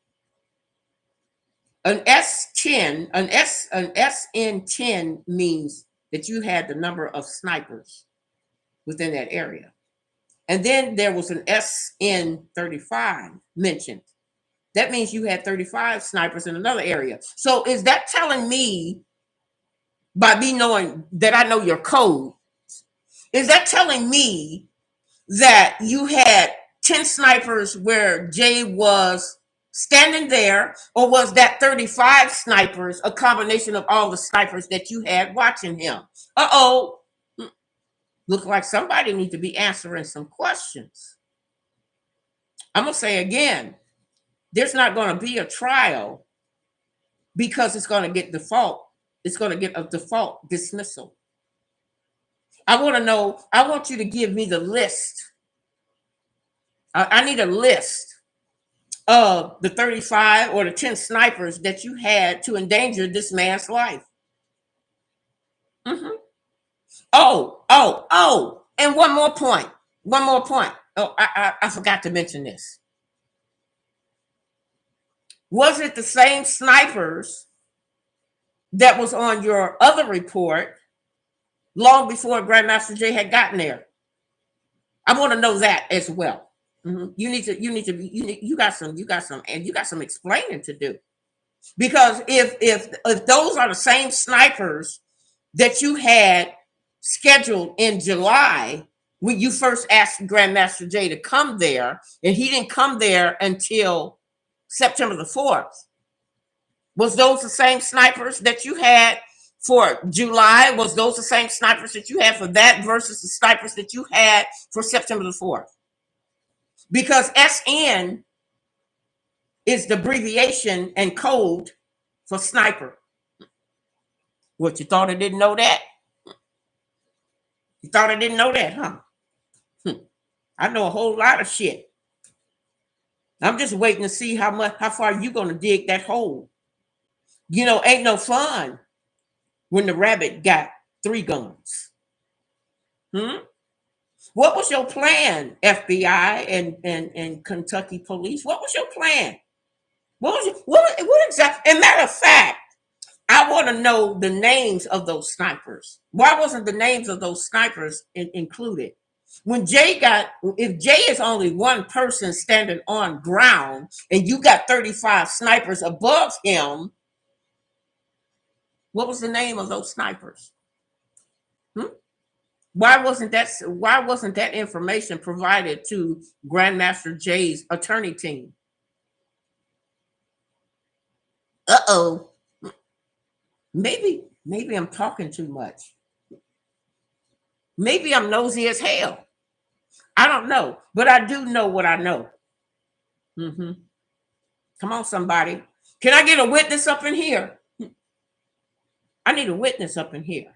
An S10, an SN10 means that you had the number of snipers within that area. And then there was an SN35 mentioned. That means you had 35 snipers in another area. So is that telling me, by me knowing that I know your code, is that telling me that you had 10 snipers where Jay was standing there, or was that 35 snipers a combination of all the snipers that you had watching him? Uh-oh. Look like somebody needs to be answering some questions. I'm going to say again, there's not going to be a trial because it's going to get default. It's going to get a default dismissal. I want to know, I want you to give me the list. I need a list of the 35 or the 10 snipers that you had to endanger this man's life. Mm-hmm. Oh, and one more point. Oh, I forgot to mention this. Was it the same snipers that was on your other report long before Grandmaster Jay had gotten there? I want to know that as well. Mm-hmm. You got some explaining to do, because if those are the same snipers that you had scheduled in July when you first asked Grandmaster Jay to come there, and he didn't come there until September the 4th. Was those the same snipers that you had for July? Was those the same snipers that you had for that versus the snipers that you had for September the 4th? Because SN is the abbreviation and code for sniper. What, you thought I didn't know that? You thought I didn't know that, huh? I know a whole lot of shit. I'm just waiting to see how far you gonna dig that hole. You know, ain't no fun when the rabbit got 3 guns. What was your plan, FBI and Kentucky police? What was your plan? What exactly? And matter of fact, I want to know the names of those snipers. Why wasn't the names of those snipers included? When if Jay is only one person standing on ground and you got 35 snipers above him, what was the name of those snipers? Why wasn't that information provided to Grandmaster Jay's attorney team? Uh-oh. Maybe I'm talking too much. Maybe I'm nosy as hell. I don't know, but I do know what I know. Come on, somebody. Can I get a witness up in here? I need a witness up in here.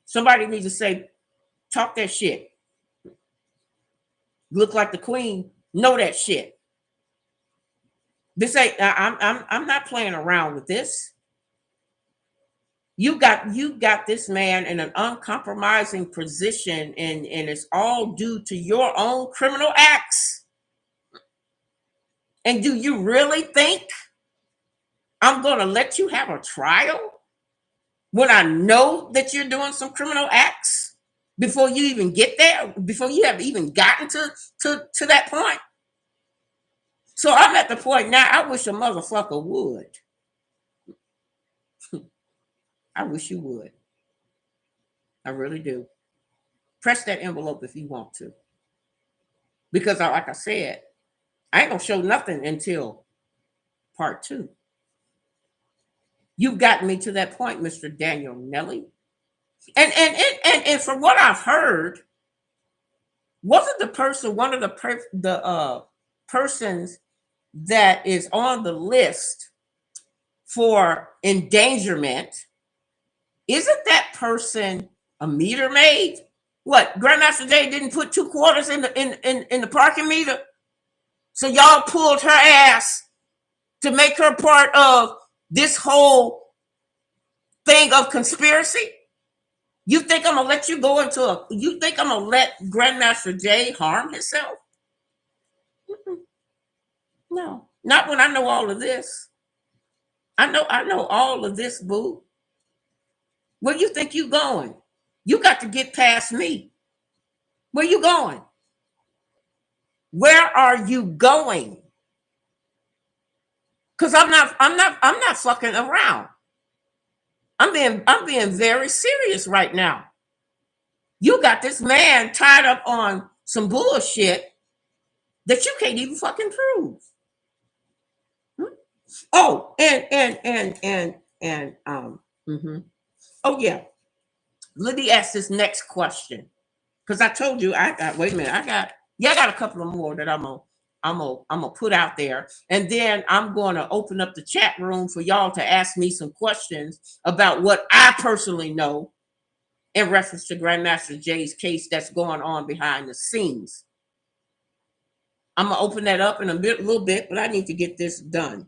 Somebody needs to say, talk that shit. Look like the queen. Know that shit. This ain't. I'm not playing around with this. You got this man in an uncompromising position, and it's all due to your own criminal acts. And do you really think I'm going to let you have a trial when I know that you're doing some criminal acts before you even get there, before you have even gotten to that point? So I'm at the point now, I wish a motherfucker would. I wish you would. I really do. Press that envelope if you want to. Because like I said, I ain't going to show nothing until part 2. You've gotten me to that point, Mr. Daniel Nelly. And from what I've heard, wasn't the person one of the persons that is on the list for endangerment? Isn't that person a meter maid? What, Grandmaster Jay didn't put 2 quarters in the parking meter? So y'all pulled her ass to make her part of this whole thing of conspiracy? You think I'm gonna let you go you think I'm gonna let Grandmaster Jay harm himself? No, not when I know all of this. I know all of this, boo. Where you think you going? You got to get past me. Where you going? Where are you going? Because I'm not fucking around. I'm being very serious right now. You got this man tied up on some bullshit that you can't even fucking prove. Hmm? Oh, and oh yeah. Let me ask this next question. Because I told you I got wait a minute, I got a couple of more that I'm gonna put out there. And then I'm gonna open up the chat room for y'all to ask me some questions about what I personally know in reference to Grandmaster Jay's case that's going on behind the scenes. I'm gonna open that up in a little bit, but I need to get this done.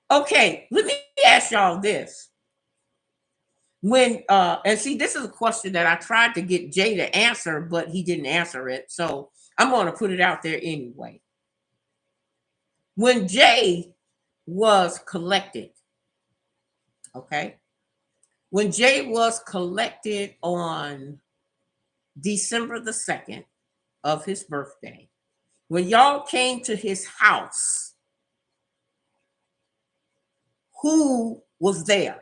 Okay, let me ask y'all this. When and see, this is a question that I tried to get Jay to answer, but he didn't answer it. So I'm gonna put it out there anyway. When Jay was collected, okay, when Jay was collected on December the 2nd of his birthday, when y'all came to his house, who was there?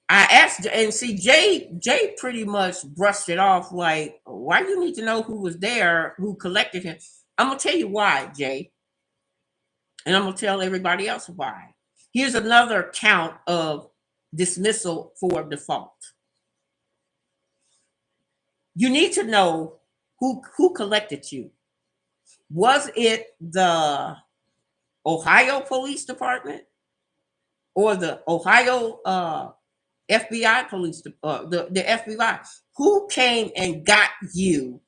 I asked, and see, Jay pretty much brushed it off like, why you need to know who was there, who collected him? I'm gonna tell you why, Jay, and I'm gonna tell everybody else why. Here's another count of dismissal for default. You need to know who collected you. Was it the Ohio Police Department or the Ohio FBI police, the FBI? Who came and got you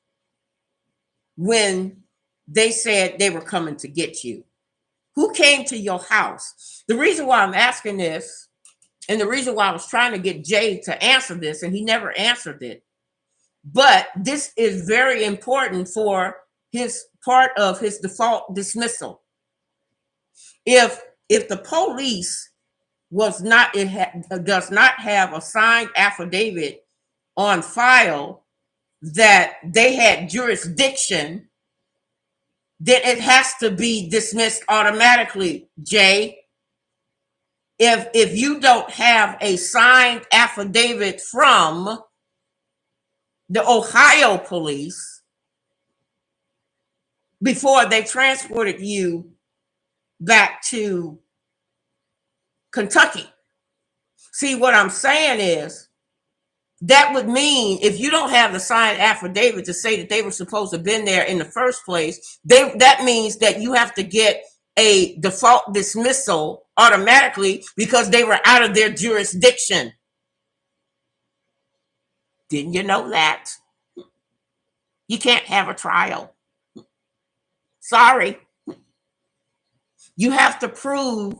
when they said they were coming to get you? Who came to your house? The reason why I'm asking this, and the reason why I was trying to get Jay to answer this, and he never answered it, but this is very important for his part of his default dismissal. If the police does not have a signed affidavit on file that they had jurisdiction, then it has to be dismissed automatically, Jay. If you don't have a signed affidavit from the Ohio police before they transported you back to Kentucky. See, what I'm saying is that would mean if you don't have the signed affidavit to say that they were supposed to have been there in the first place, that means that you have to get a default dismissal automatically because they were out of their jurisdiction. Didn't you know that? You can't have a trial. Sorry. You have to prove.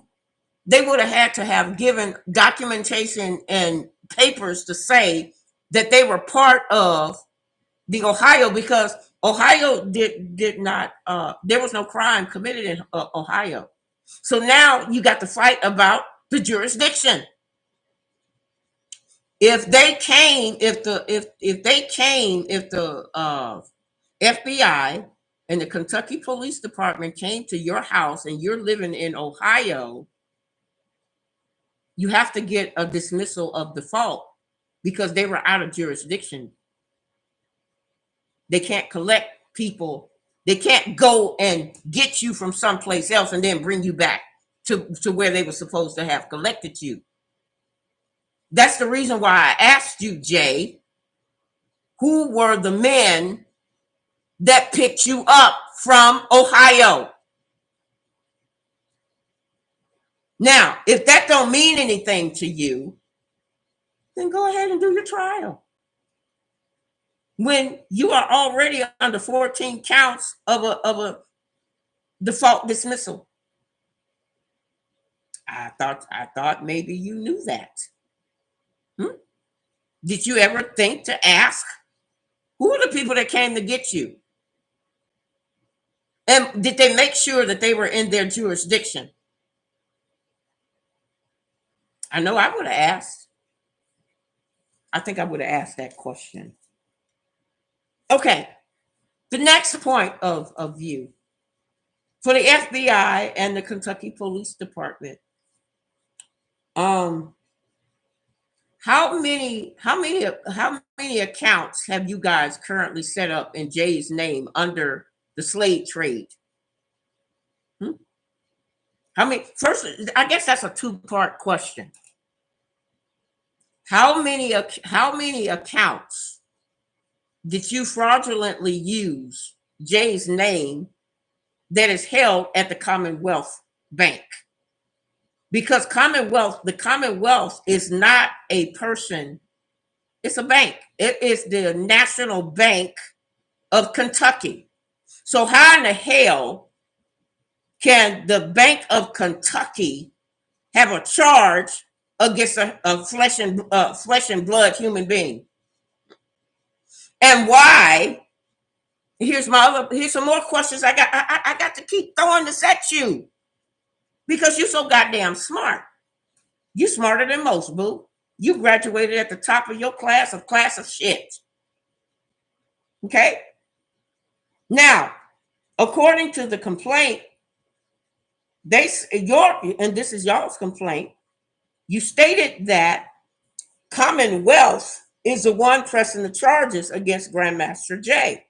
They would have had to have given documentation and papers to say that they were part of the Ohio, because Ohio did not, there was no crime committed in Ohio. So now you got to fight about the jurisdiction. If they came, if the FBI and the Kentucky Police Department came to your house and you're living in Ohio, you have to get a dismissal of default because they were out of jurisdiction. They can't collect people. They can't go and get you from someplace else and then bring you back to where they were supposed to have collected you. That's the reason why I asked you, Jay, who were the men that picked you up from Ohio? Now, if that don't mean anything to you, then go ahead and do your trial. When you are already under 14 counts of a default dismissal. I thought maybe you knew that. Did you ever think to ask who are the people that came to get you? And did they make sure that they were in their jurisdiction? I know I would have asked. I think I would have asked that question. Okay. The next point of view for the FBI and the Kentucky Police Department. How many accounts have you guys currently set up in Jay's name under the slave trade? How many? First, I guess that's a two-part question. How many accounts did you fraudulently use Jay's name that is held at the Commonwealth Bank? Because the Commonwealth is not a person, it's a bank. It is the National Bank of Kentucky. So how in the hell can the Bank of Kentucky have a charge against a flesh and blood human being? And why? Here's some more questions I got. I got to keep throwing this at you because you're so goddamn smart. You smarter than most, boo. You graduated at the top of your class of shit. Okay? Now, according to the complaint, and this is y'all's complaint, you stated that Commonwealth is the one pressing the charges against Grandmaster Jay.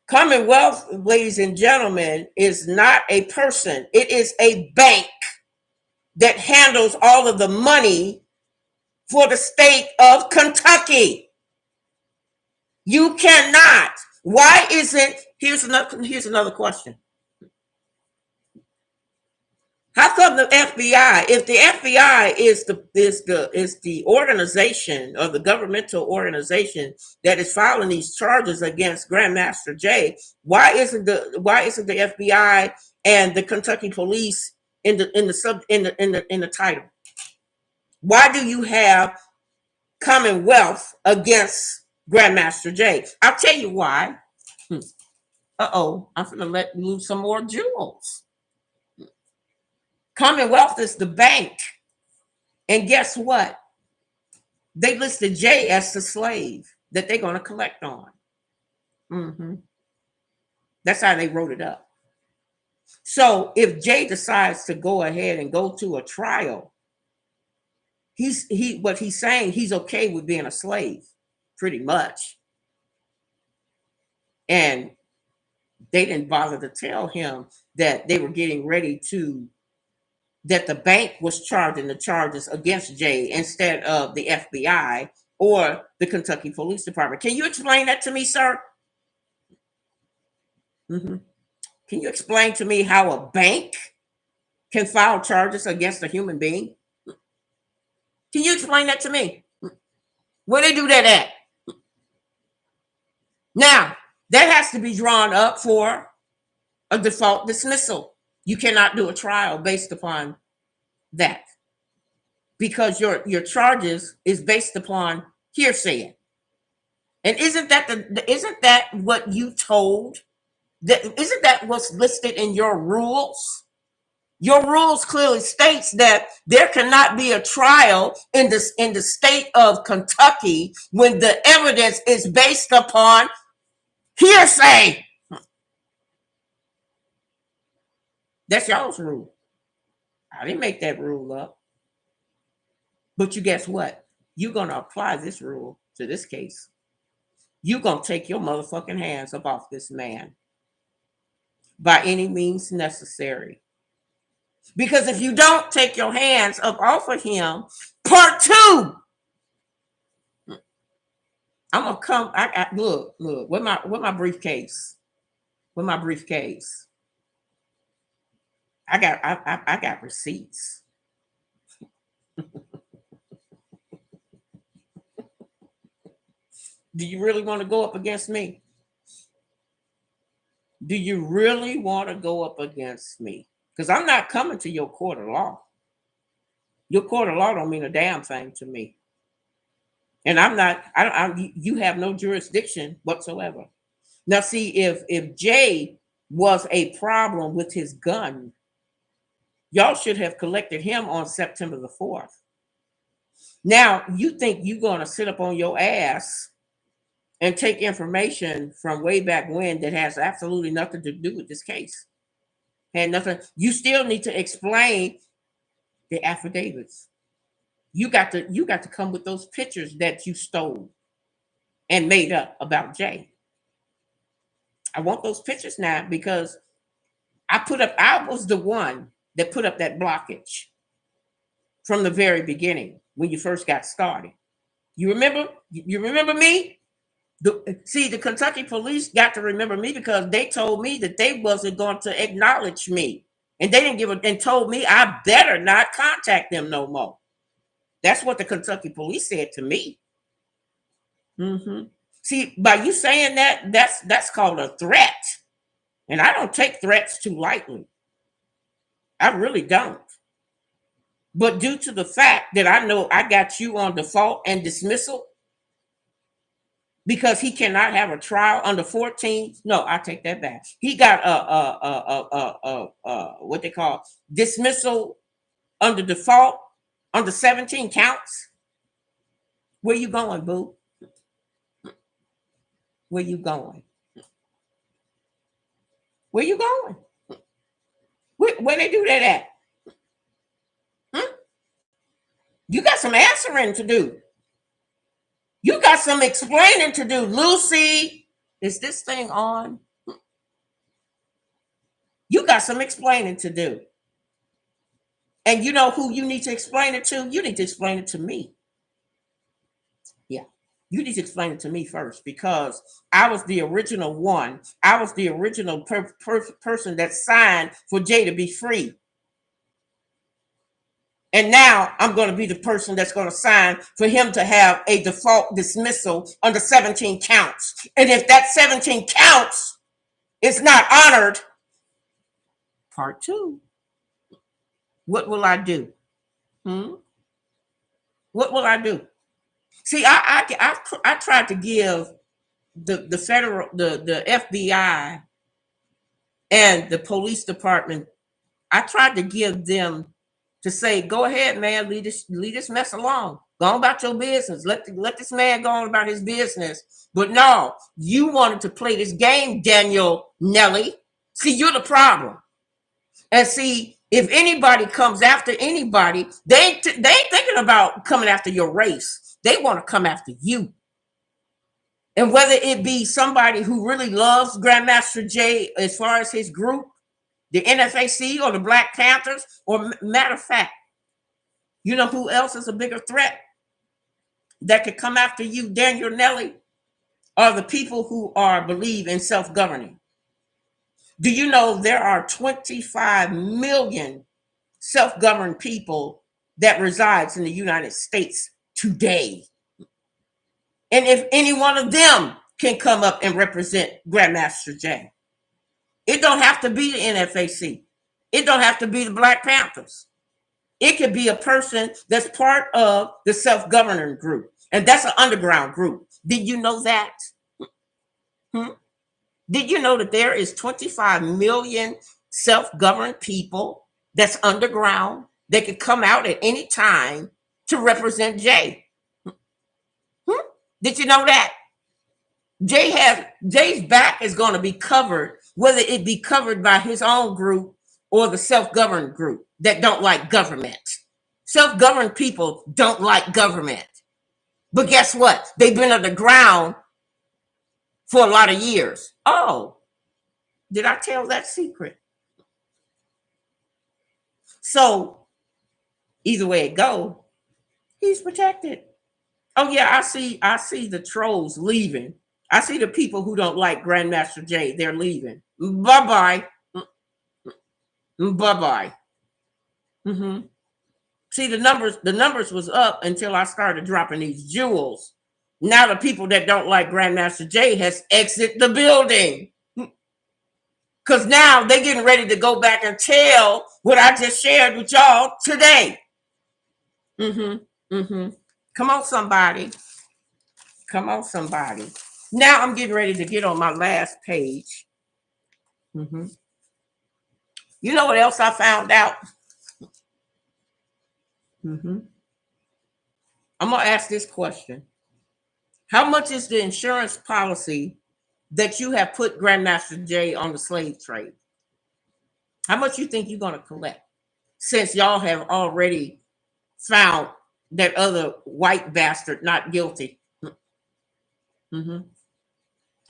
Commonwealth, ladies and gentlemen, is not a person. It is a bank that handles all of the money for the state of Kentucky. You cannot. Why isn't, here's another question. How come the FBI, if the FBI is the organization or the governmental organization that is filing these charges against Grandmaster Jay, why isn't the FBI and the Kentucky police in the title? Why do you have Commonwealth against Grandmaster Jay? I'll tell you why. I'm gonna let loose some more jewels. Commonwealth is the bank. And guess what? They listed Jay as the slave that they're going to collect on. That's how they wrote it up. So if Jay decides to go ahead and go to a trial, what he's saying, he's okay with being a slave, pretty much. And they didn't bother to tell him that they were getting ready to, that the bank was charging the charges against Jay instead of the FBI or the Kentucky Police Department. Can you explain that to me, sir? Can you explain to me how a bank can file charges against a human being? Can you explain that to me? Where they do that at? Now, that has to be drawn up for a default dismissal. You cannot do a trial based upon that because your charges is based upon hearsay. And isn't that what you told? Isn't that what's listed in your rules? Your rules clearly states that there cannot be a trial in the state of Kentucky when the evidence is based upon hearsay. That's y'all's rule. I didn't make that rule up. But you guess what? You're going to apply this rule to this case. You're going to take your motherfucking hands up off this man by any means necessary. Because if you don't take your hands up off of him, part two, I'm gonna come. Look, with my briefcase. With my briefcase. I got receipts. Do you really want to go up against me? Do you really want to go up against me? Because I'm not coming to your court of law. Your court of law don't mean a damn thing to me. And you have no jurisdiction whatsoever. Now, see, if Jay was a problem with his gun, Y'all should have collected him on September the 4th. Now, you think you're going to sit up on your ass and take information from way back when that has absolutely nothing to do with this case. Had nothing. You still need to explain the affidavits. You got to come with those pictures that you stole and made up about Jay. I want those pictures now because I was the one that put up that blockage from the very beginning when you first got started. You remember? You remember me? The Kentucky police got to remember me because they told me that they wasn't going to acknowledge me. And they didn't and told me I better not contact them no more. That's what the Kentucky police said to me. Mm-hmm. See, by you saying that, that's called a threat. And I don't take threats too lightly. I really don't. But due to the fact that I know I got you on default and dismissal, because he cannot have a trial under 14. No, I take that back. He got what they call dismissal under default under 17 counts. Where you going, boo? Where you going? Where you going? Where they do that at? You got some answering to do. You got some explaining to do. Lucy, is this thing on? You got some explaining to do. And you know who you need to explain it to? You need to explain it to me. Yeah. You need to explain it to me first because I was the original one. I was the original person that signed for Jay to be free. And now I'm going to be the person that's going to sign for him to have a default dismissal under 17 counts. And if that 17 counts is not honored, part 2, what will I do? What will I do? See, I tried to give the federal, the FBI and the police department, I tried to give them to say, go ahead, man, leave this mess alone. Go on about your business. Let this man go on about his business. But no, you wanted to play this game, Daniel Nelly. See, you're the problem. And see, if anybody comes after anybody, they ain't thinking about coming after your race. They want to come after you. And whether it be somebody who really loves Grandmaster Jay as far as his group, the NFAC or the Black Panthers, or matter of fact, you know who else is a bigger threat that could come after you, Daniel Nelly, are the people who believe in self-governing. Do you know there are 25 million self-governed people that resides in the United States today? And if any one of them can come up and represent Grandmaster Jay, it don't have to be the NFAC. It don't have to be the Black Panthers. It could be a person that's part of the self-governing group. And that's an underground group. Did you know that? Did you know that there is 25 million self-governed people that's underground that could come out at any time to represent Jay? Did you know that? Jay's back is going to be covered, whether it be covered by his own group or the self-governed group that don't like government. Self-governed people don't like government. But guess what? They've been underground for a lot of years. Oh, did I tell that secret? So either way it go, he's protected. Oh yeah, I see the trolls leaving. I see the people who don't like Grandmaster Jay. They're leaving. Bye-bye. Bye-bye. See, the numbers was up until I started dropping these jewels. Now the people that don't like Grandmaster Jay has exited the building. Because now they're getting ready to go back and tell what I just shared with y'all today. Come on, somebody. Come on, somebody. Now I'm getting ready to get on my last page. You know what else I found out? Mm-hmm. I'm gonna ask this question: how much is the insurance policy that you have put Grandmaster Jay on the slave trade? How much you think you're gonna collect? Since y'all have already found that other white bastard not guilty. Mm-hmm.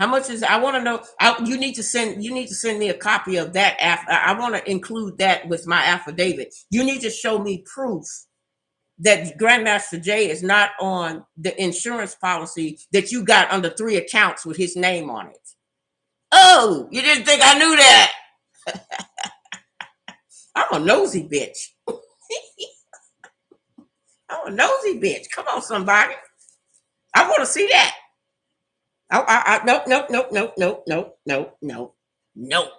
How much is? I want to know. You need to send. You need to send me a copy of that. I want to include that with my affidavit. You need to show me proof that Grandmaster Jay is not on the insurance policy that you got under 3 accounts with his name on it. Oh, you didn't think I knew that? I'm a nosy bitch. I'm a nosy bitch. Come on, somebody. I want to see that. Nope, nope, nope, nope, nope, nope, nope, nope, nope.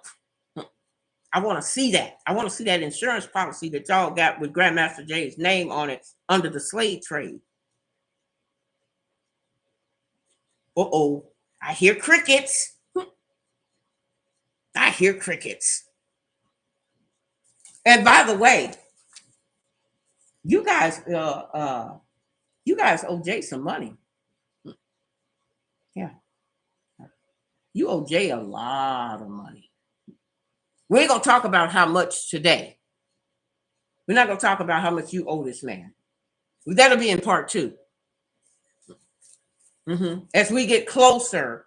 I want to see that. I want to see that insurance policy that y'all got with Grandmaster Jay's name on it under the slave trade. Uh-oh. I hear crickets. I hear crickets. And by the way, you guys owe Jay some money. Yeah. You owe Jay a lot of money. We ain't gonna talk about how much today. We're not gonna talk about how much you owe this man. That'll be in part 2. Mm-hmm. As we get closer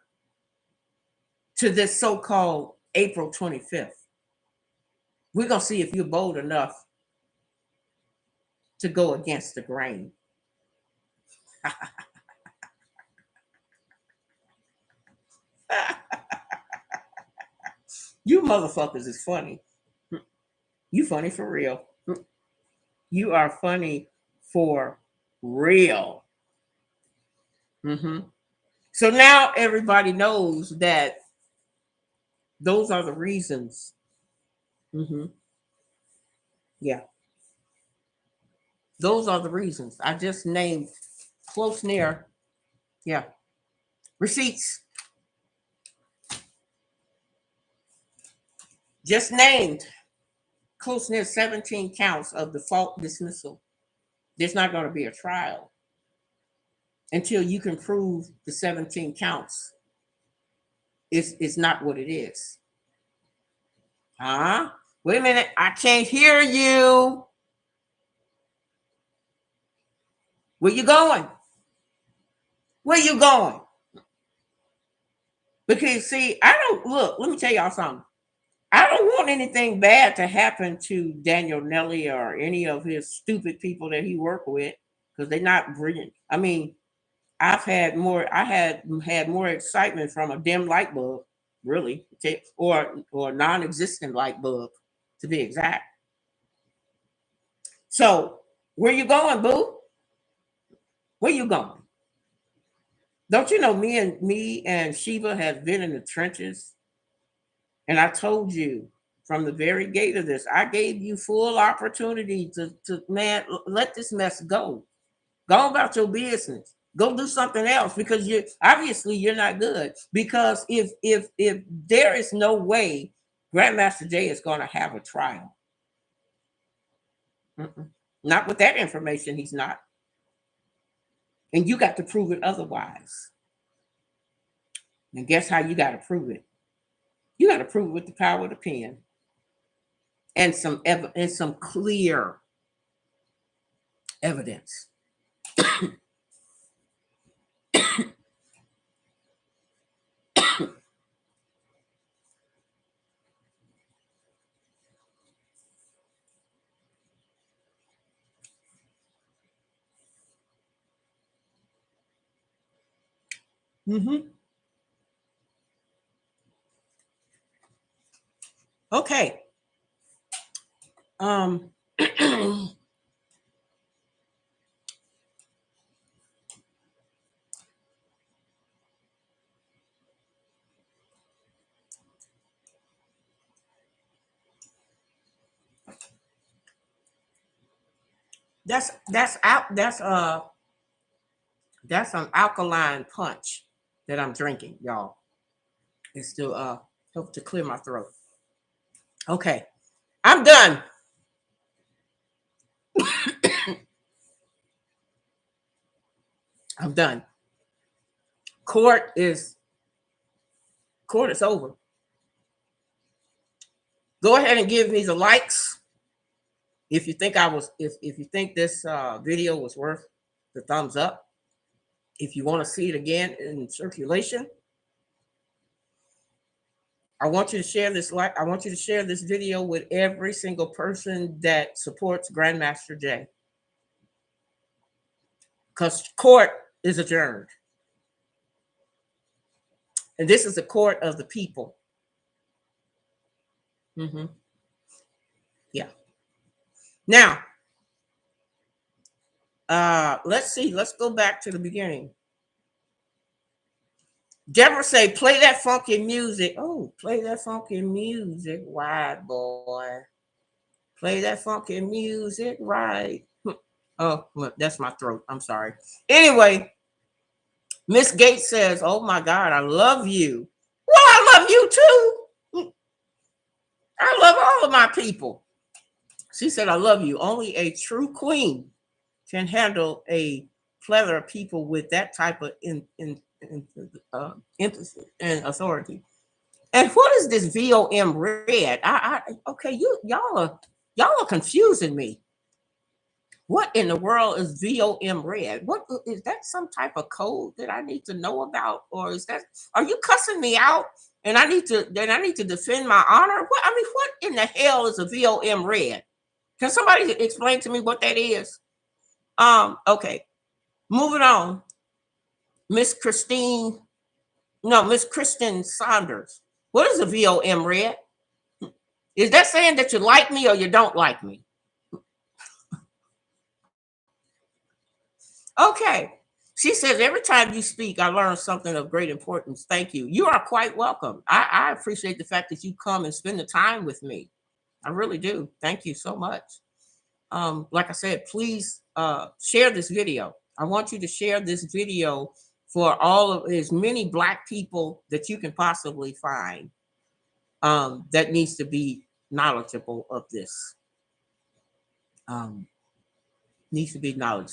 to this so-called April 25th, we're gonna see if you're bold enough to go against the grain. You motherfuckers is funny. You funny for real. You are funny for real. Mm-hmm. So now everybody knows that those are the reasons. Mm-hmm. Yeah. Those are the reasons. I just named close near. Yeah. Receipts. Just named close near 17 counts of default dismissal. There's not going to be a trial until you can prove the 17 counts is not what it is. Huh? Wait a minute. I can't hear you. Where you going? Where you going? Because see, I don't look, let me tell y'all something. I don't want anything bad to happen to Daniel Nelly or any of his stupid people that he worked with, because they're not brilliant. I mean, I had more excitement from a dim light bulb, really, or non-existent light bulb, to be exact. So where you going, boo? Where you going? Don't you know me and Sheba have been in the trenches? And I told you from the very gate of this, I gave you full opportunity to man, let this mess go. Go about your business. Go do something else, because you're not good. Because if there is no way Grandmaster Jay is going to have a trial, not with that information, he's not. And you got to prove it otherwise. And guess how you got to prove it? You got to prove it with the power of the pen and some clear evidence. Mm-hmm. Okay. Um. That's an alkaline punch that I'm drinking, y'all. It's to help to clear my throat. Okay, I'm done. I'm done. Court is over. Go ahead and give me the likes if you think if you think this video was worth the thumbs up. If you want to see it again in circulation, I want you to share this I want you to share this video with every single person that supports Grandmaster Jay. Because court is adjourned. And this is the court of the people. Yeah. Now, let's see. Let's go back to the beginning. Deborah say, play that funky music. Oh, play that funky music, white boy. Play that funky music, right? Oh, look, that's my throat. I'm sorry. Anyway, Miss Gates says, oh my God, I love you. Well, I love you too. I love all of my people. She said, I love you. Only a true queen can handle a plethora of people with that type of emphasis and authority. And what is this VOM red? Okay, y'all are confusing me. What in the world is VOM red? What is that? Some type of code that I need to know about, or is that? Are you cussing me out? And I need to defend my honor. What in the hell is a VOM red? Can somebody explain to me what that is? Okay, moving on. Miss Kristen Saunders. What is a VOM red? Is that saying that you like me or you don't like me? Okay. She says, every time you speak, I learn something of great importance. Thank you. You are quite welcome. I appreciate the fact that you come and spend the time with me. I really do. Thank you so much. Like I said, please share this video. I want you to share this video for all of as many Black people that you can possibly find that needs to be knowledgeable of this. Needs to be knowledge.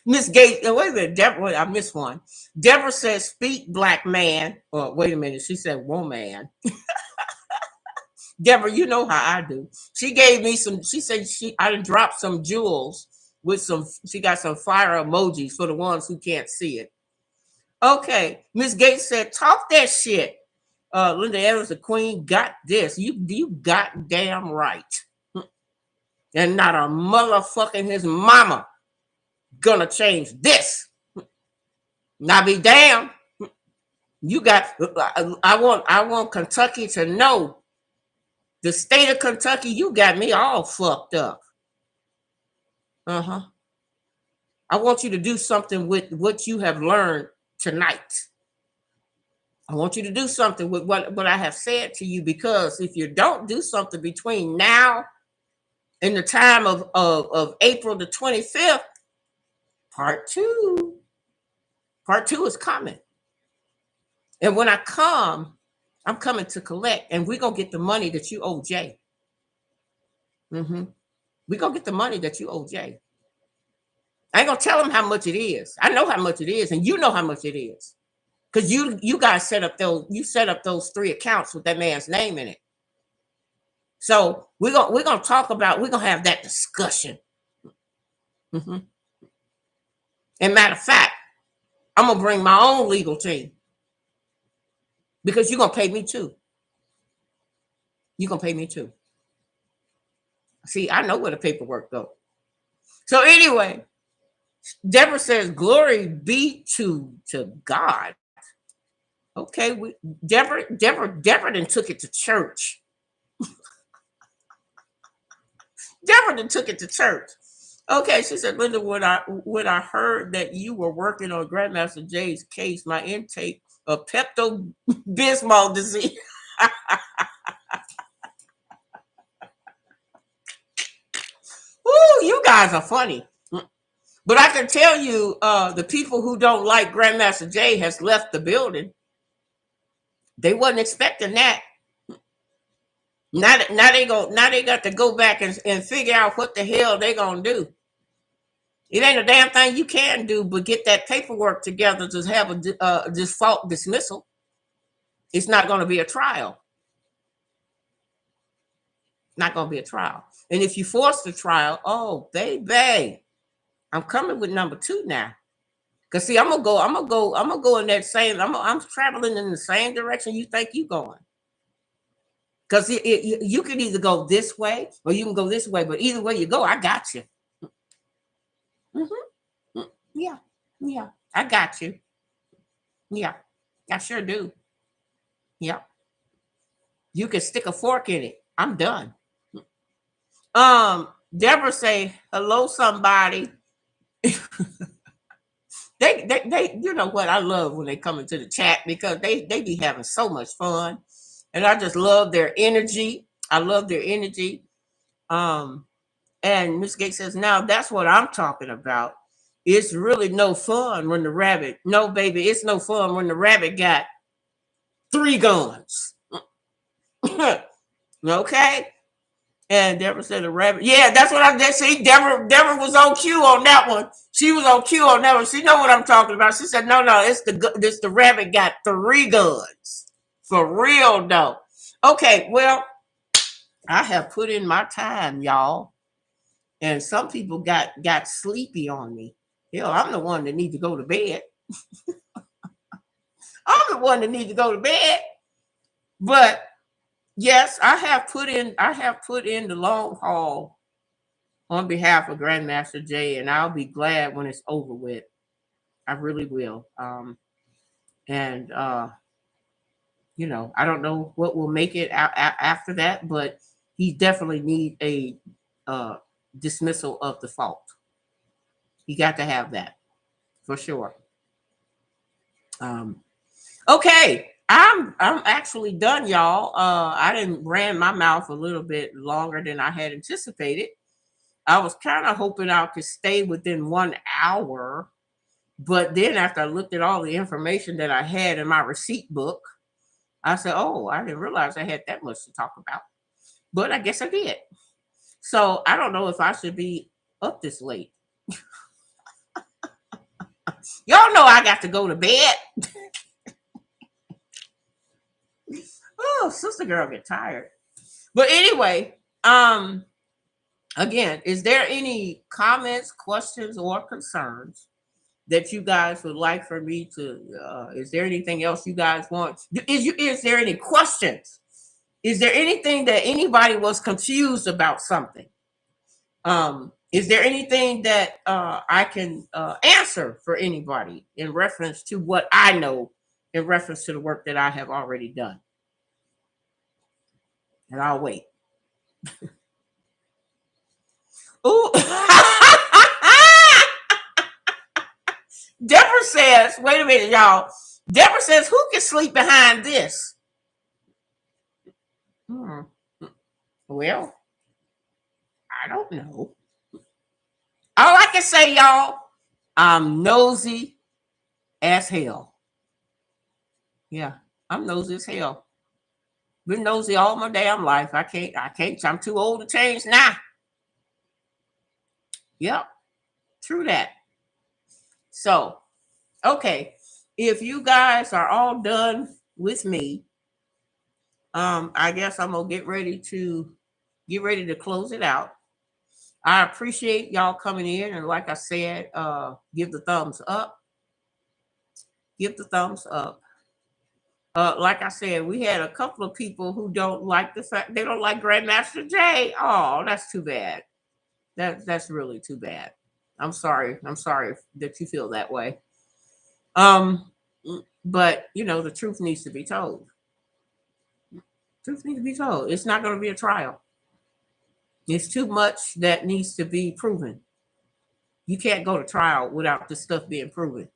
Miss Gates, wait a minute, Deborah, I missed one. Deborah says, speak Black man. Or wait a minute, she said woman. Deborah, you know how I do. She gave me some, she said I dropped some jewels with she got some fire emojis for the ones who can't see it. Okay, Miss Gates said, talk that shit. Linda Evans, the queen, got this. You goddamn right. And not a motherfucking his mama gonna change this. Now be damn. You got, I want Kentucky to know, the state of Kentucky, you got me all fucked up. I want you to do something with what you have learned tonight. I want you to do something with what I have said to you, because if you don't do something between now and the time of April the 25th, part two is coming. And when I come, I'm coming to collect, and we're going to get the money that you owe Jay. We're going to get the money that you owe Jay. I ain't going to tell him how much it is. I know how much it is, and you know how much it is. Because you guys set up those 3 accounts with that man's name in it. So we're gonna talk about, we're gonna have that discussion. And matter of fact, I'm gonna bring my own legal team, because you're gonna pay me too. You're gonna pay me too. See, I know where the paperwork goes. So anyway, Deborah says, glory be to God. Okay, Deborah then took it to church. Deborah then took it to church. Okay, she said, Linda, when I heard that you were working on Grandmaster Jay's case, my intake of Pepto-Bismol disease. Ooh, you guys are funny. But I can tell you, the people who don't like Grandmaster Jay has left the building. They wasn't expecting that. Now they got to go back and figure out what the hell they gonna do. It ain't a damn thing you can do but get that paperwork together to have a default dismissal. It's not going to be a trial. Not going to be a trial. And if you force the trial, oh baby, I'm coming with number 2 now. Cause see, I'm gonna go in that same. I'm traveling in the same direction you think you going. Cause you can either go this way or you can go this way, but either way you go, I got you. Mm-hmm. Yeah, yeah, I got you. Yeah, I sure do. Yeah, you can stick a fork in it. I'm done. Deborah say hello, somebody. They you know what, I love when they come into the chat because they be having so much fun, and I just love their energy. I love their energy. Um, and Miss Gates says, now that's what I'm talking about. It's really no fun when the rabbit. No, baby, it's no fun when the rabbit got 3 guns. Okay. And Deborah said the rabbit. Yeah, that's what I did. See, Deborah was on cue on that one. She was on cue on that one. She know what I'm talking about. She said, no, it's the rabbit got 3 guns. For real though. Okay, well, I have put in my time, y'all. And some people got sleepy on me. Hell, I'm the one that need to go to bed. I'm the one that need to go to bed. But yes, I have put in the long haul on behalf of Grandmaster Jay, and I'll be glad when it's over with. I really will. And I don't know what will make it after that, but he definitely need a dismissal of the fault. He got to have that for sure. Okay, I'm actually done, y'all. I didn't ran my mouth a little bit longer than I had anticipated. I was kind of hoping I could stay within 1 hour, but then after I looked at all the information that I had in my receipt book, I said, "Oh, I didn't realize I had that much to talk about." But I guess I did. So I don't know if I should be up this late. Y'all know I got to go to bed. Oh, sister girl get tired. But anyway, again, is there any comments, questions, or concerns that you guys would like for me to? Is there anything else you guys want? Is there any questions? Is there anything that anybody was confused about something? Is there anything that I can answer for anybody in reference to what I know, in reference to the work that I have already done? And I'll wait. Ooh. Deborah says, wait a minute, y'all. Deborah says, who can sleep behind this? Well, I don't know. All I can say, y'all, I'm nosy as hell. Yeah, I'm nosy as hell. Been nosy all my damn life. I can't, I'm too old to change now. Yep, true that. So, okay, if you guys are all done with me, I guess I'm gonna get ready to close it out. I appreciate y'all coming in, and like I said, give the thumbs up. Give the thumbs up. Like I said, we had a couple of people who don't like the fact they don't like Grandmaster Jay. Oh, that's too bad. That's really too bad. I'm sorry. I'm sorry that you feel that way. Um, but the truth needs to be told. Truth needs to be told. It's not going to be a trial. It's too much that needs to be proven. You can't go to trial without this stuff being proven.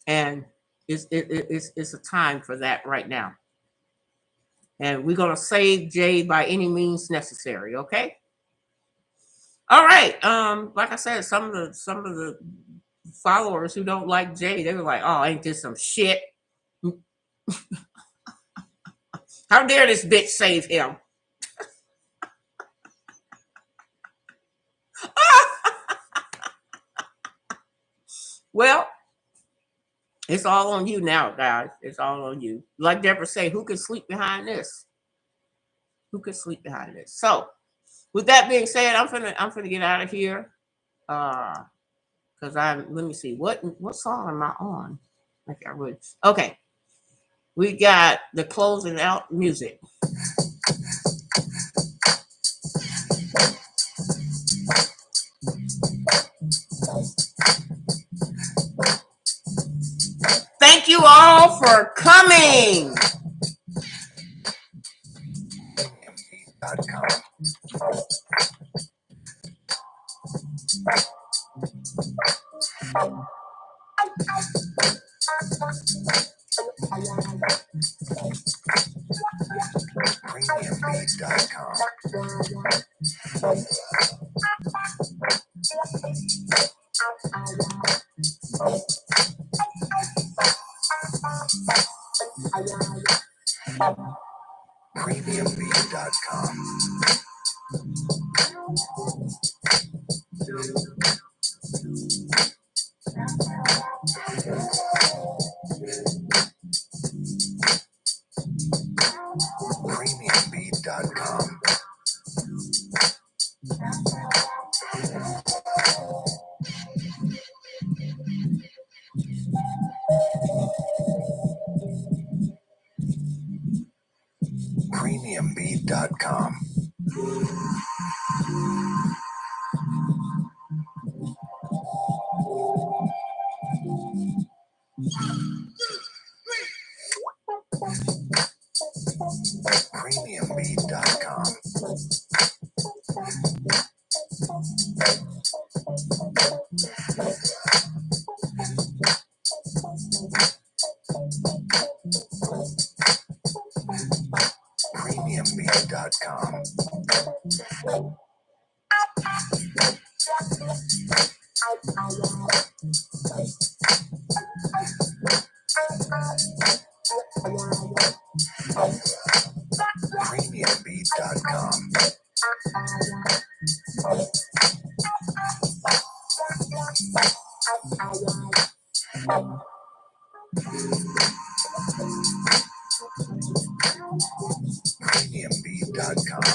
And it's a time for that right now. And we're gonna save Jay by any means necessary. Okay. All right. Like I said, some of the followers who don't like Jay, they were like, "Oh, ain't this some shit? How dare this bitch save him?" Well, it's all on you now, guys. It's all on you. Like Deborah say, who can sleep behind this? Who can sleep behind this? So, with that being said, I'm finna get out of here. Cause let me see what song am I on? Okay, okay. We got the closing out music. Thank you all for coming. Premiumbeat.com. Premiumbeat.com. Premiumbeat.com. Premiumbeat.com. Premiumbeat.com. Premiumbeat.com. Premiumbeat.com.